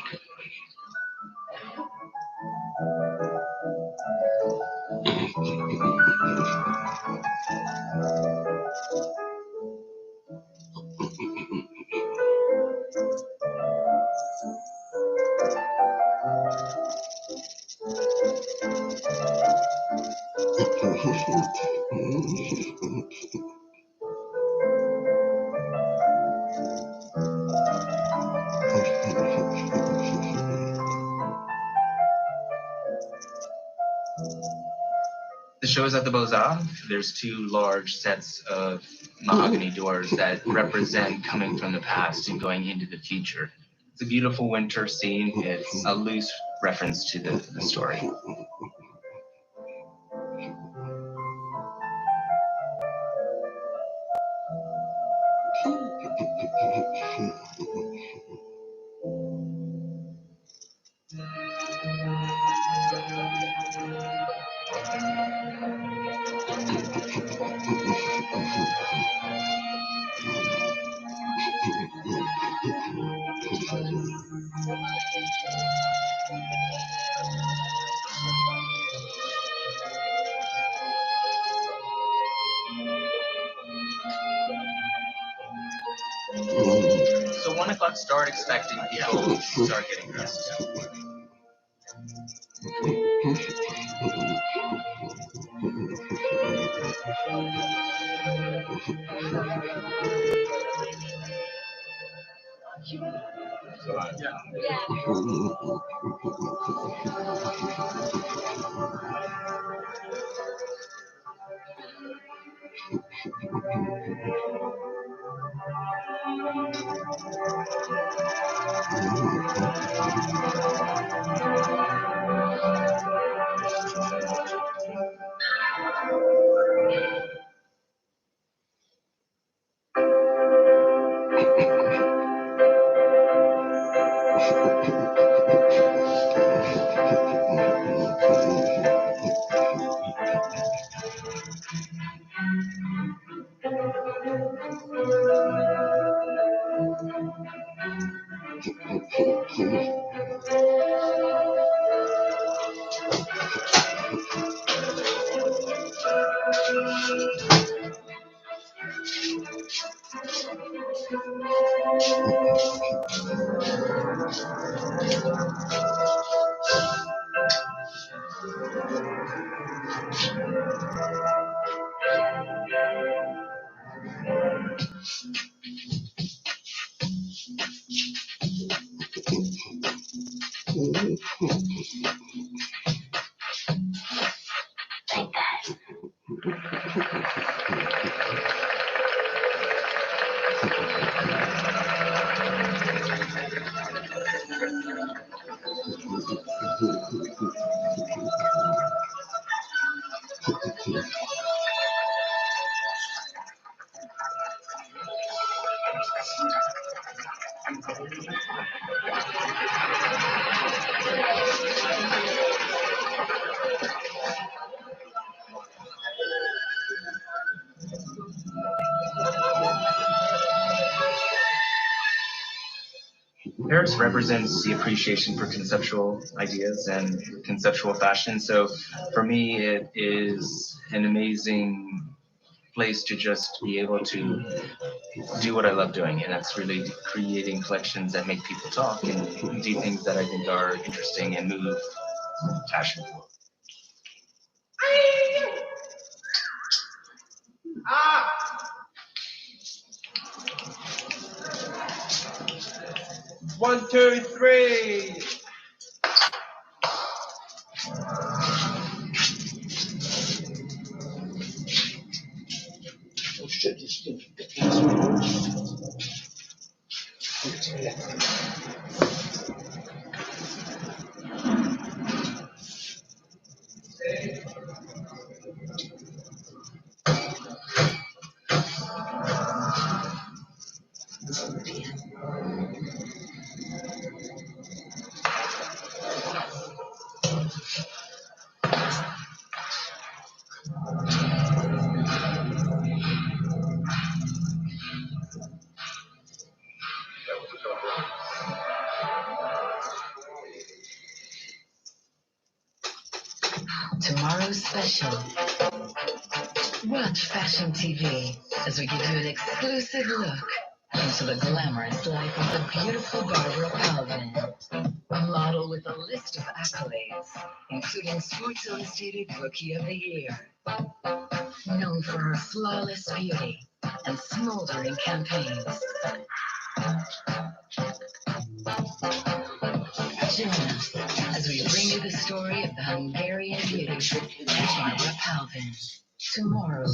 The show is at the Beaux-Arts. There's 2 large sets of mahogany doors that represent coming from the past and going into the future. It's a beautiful winter scene. It's a loose reference to the story. So 1 o'clock, start expecting people to start getting dressed. Like that. Paris represents the appreciation for conceptual ideas and conceptual fashion. So for me, it is an amazing place to just be able to do what I love doing, and that's really creating collections that make people talk and do things that I think are interesting and move fashion forward. 1, 2, 3. Tomorrow's special. Watch Fashion TV as we give you an exclusive look into the glamorous life of the beautiful Barbara Palvin, a model with a list of accolades, including Sports Illustrated Rookie of the Year, known for her flawless beauty and smoldering campaigns. Join us as we bring you the story of the Hungarian beauty, Barbara Palvin. Tomorrow.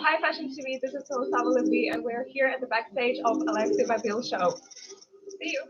Hi Fashion TV, this is Sava Libby, and we're here at the backstage of Alexia Babil's show. See you.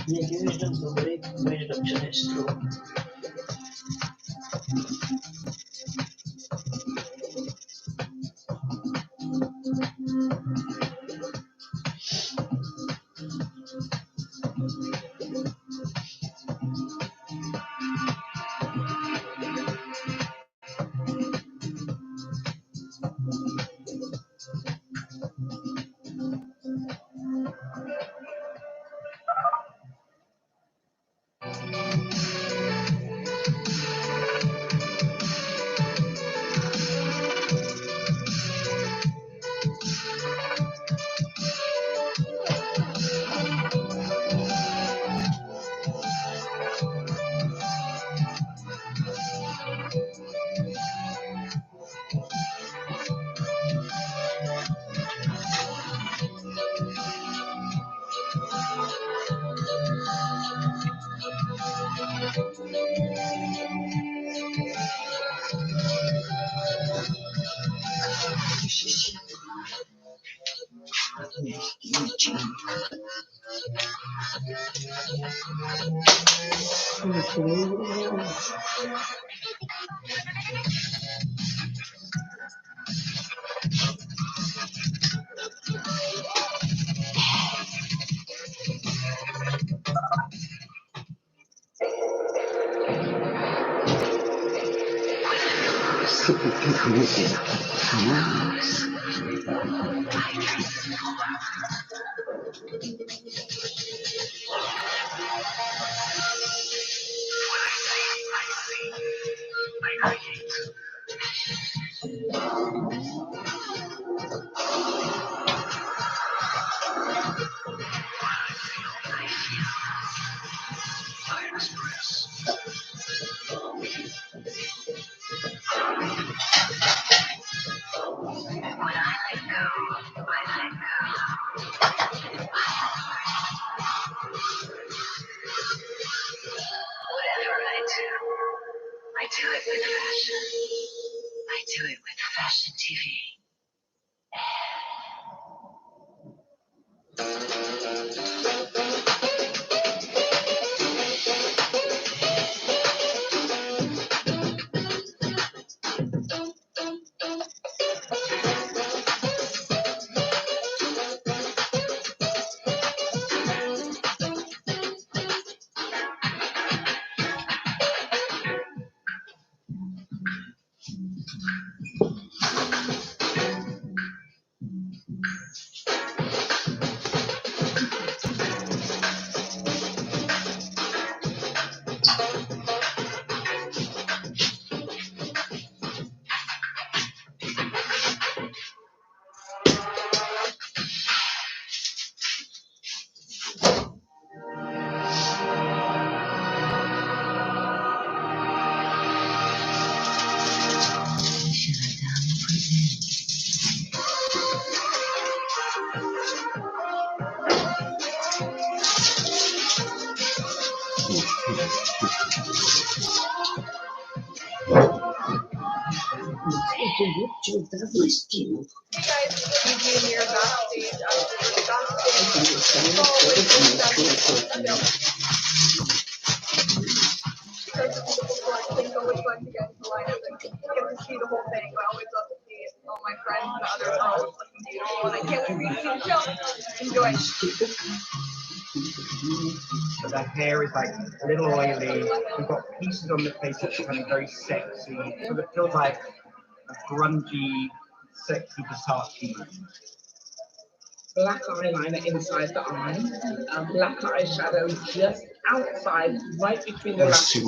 Не ги виждам добре, виждам, че не струва. I do it with fashion. I do it with fashion TV. So the hair is like a little oily. We've got pieces on the face that's kind of very sexy. So it feels like a grungy, sexy Versace. Black eyeliner inside the eye, black eyeshadow just outside, right between the lashes.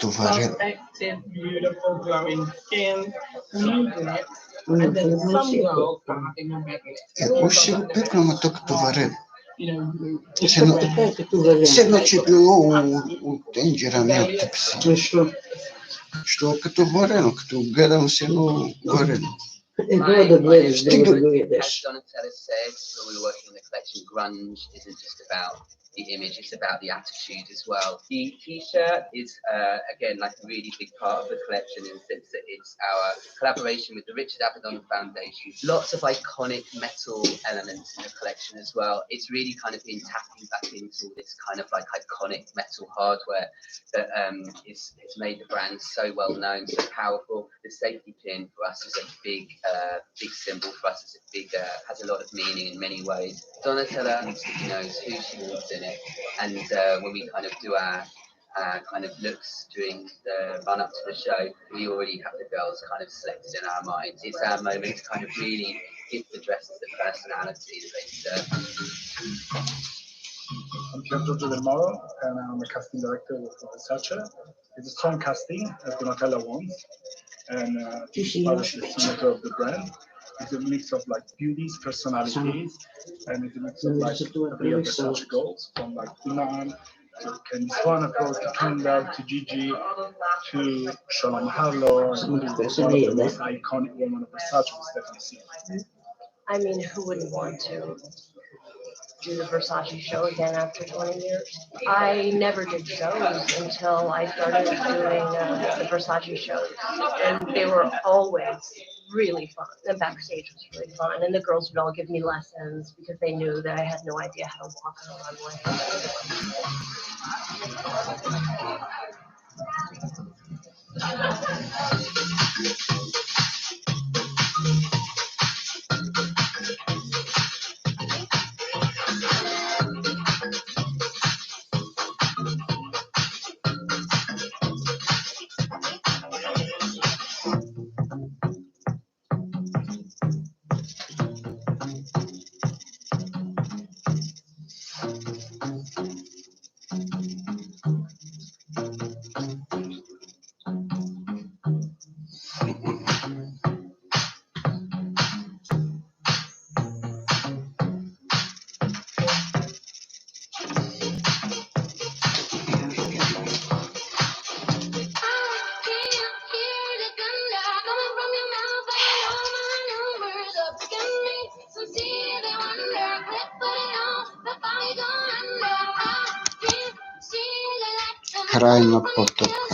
Perfected, beautiful, glowing skin, nude lips, and then some girls are having a red lip. Ще го пекна, ама то като варен. Все едно, че е било от тенджера, не от тъпси. Що като варено, като гледам се едно варено. Like as Donatella said, when we were working on the collection, grunge isn't just about the image, it's about the attitude as well. The t-shirt is, again, like a really big part of the collection in the sense that it's our collaboration with the Richard Avedon Foundation. Lots of iconic metal elements in the collection as well. It's really kind of been tapping back into all this kind of like iconic metal hardware that it's made the brand so well known, so powerful. The safety pin for us is a big symbol for us. It's a big, has a lot of meaning in many ways. Donatella knows who she wants in it, and when we kind of do our kind of looks during the run up to the show, we already have the girls kind of selected in our minds. It's our moment to kind of really give the dresses the personality that they deserve. I'm Giorgio Del Moro, and I'm a casting director with Versace. It's a strong casting, as Donatella wants, and obviously the signature of the brand. It's a mix of like beauties, personalities, and it's a mix of like real Versace goals, from like Iman to Candy Swanako to Kendall to Gigi to Shalom Harlow, and one of the most iconic women of Versace was Stephanie Seymour. I mean, who wouldn't want to do the Versace show again after 20 years? I never did shows until I started doing the Versace shows, and they were always really fun. And backstage was really fun, and the girls would all give me lessons because they knew that I had no idea how to walk on a runway. Край на поток.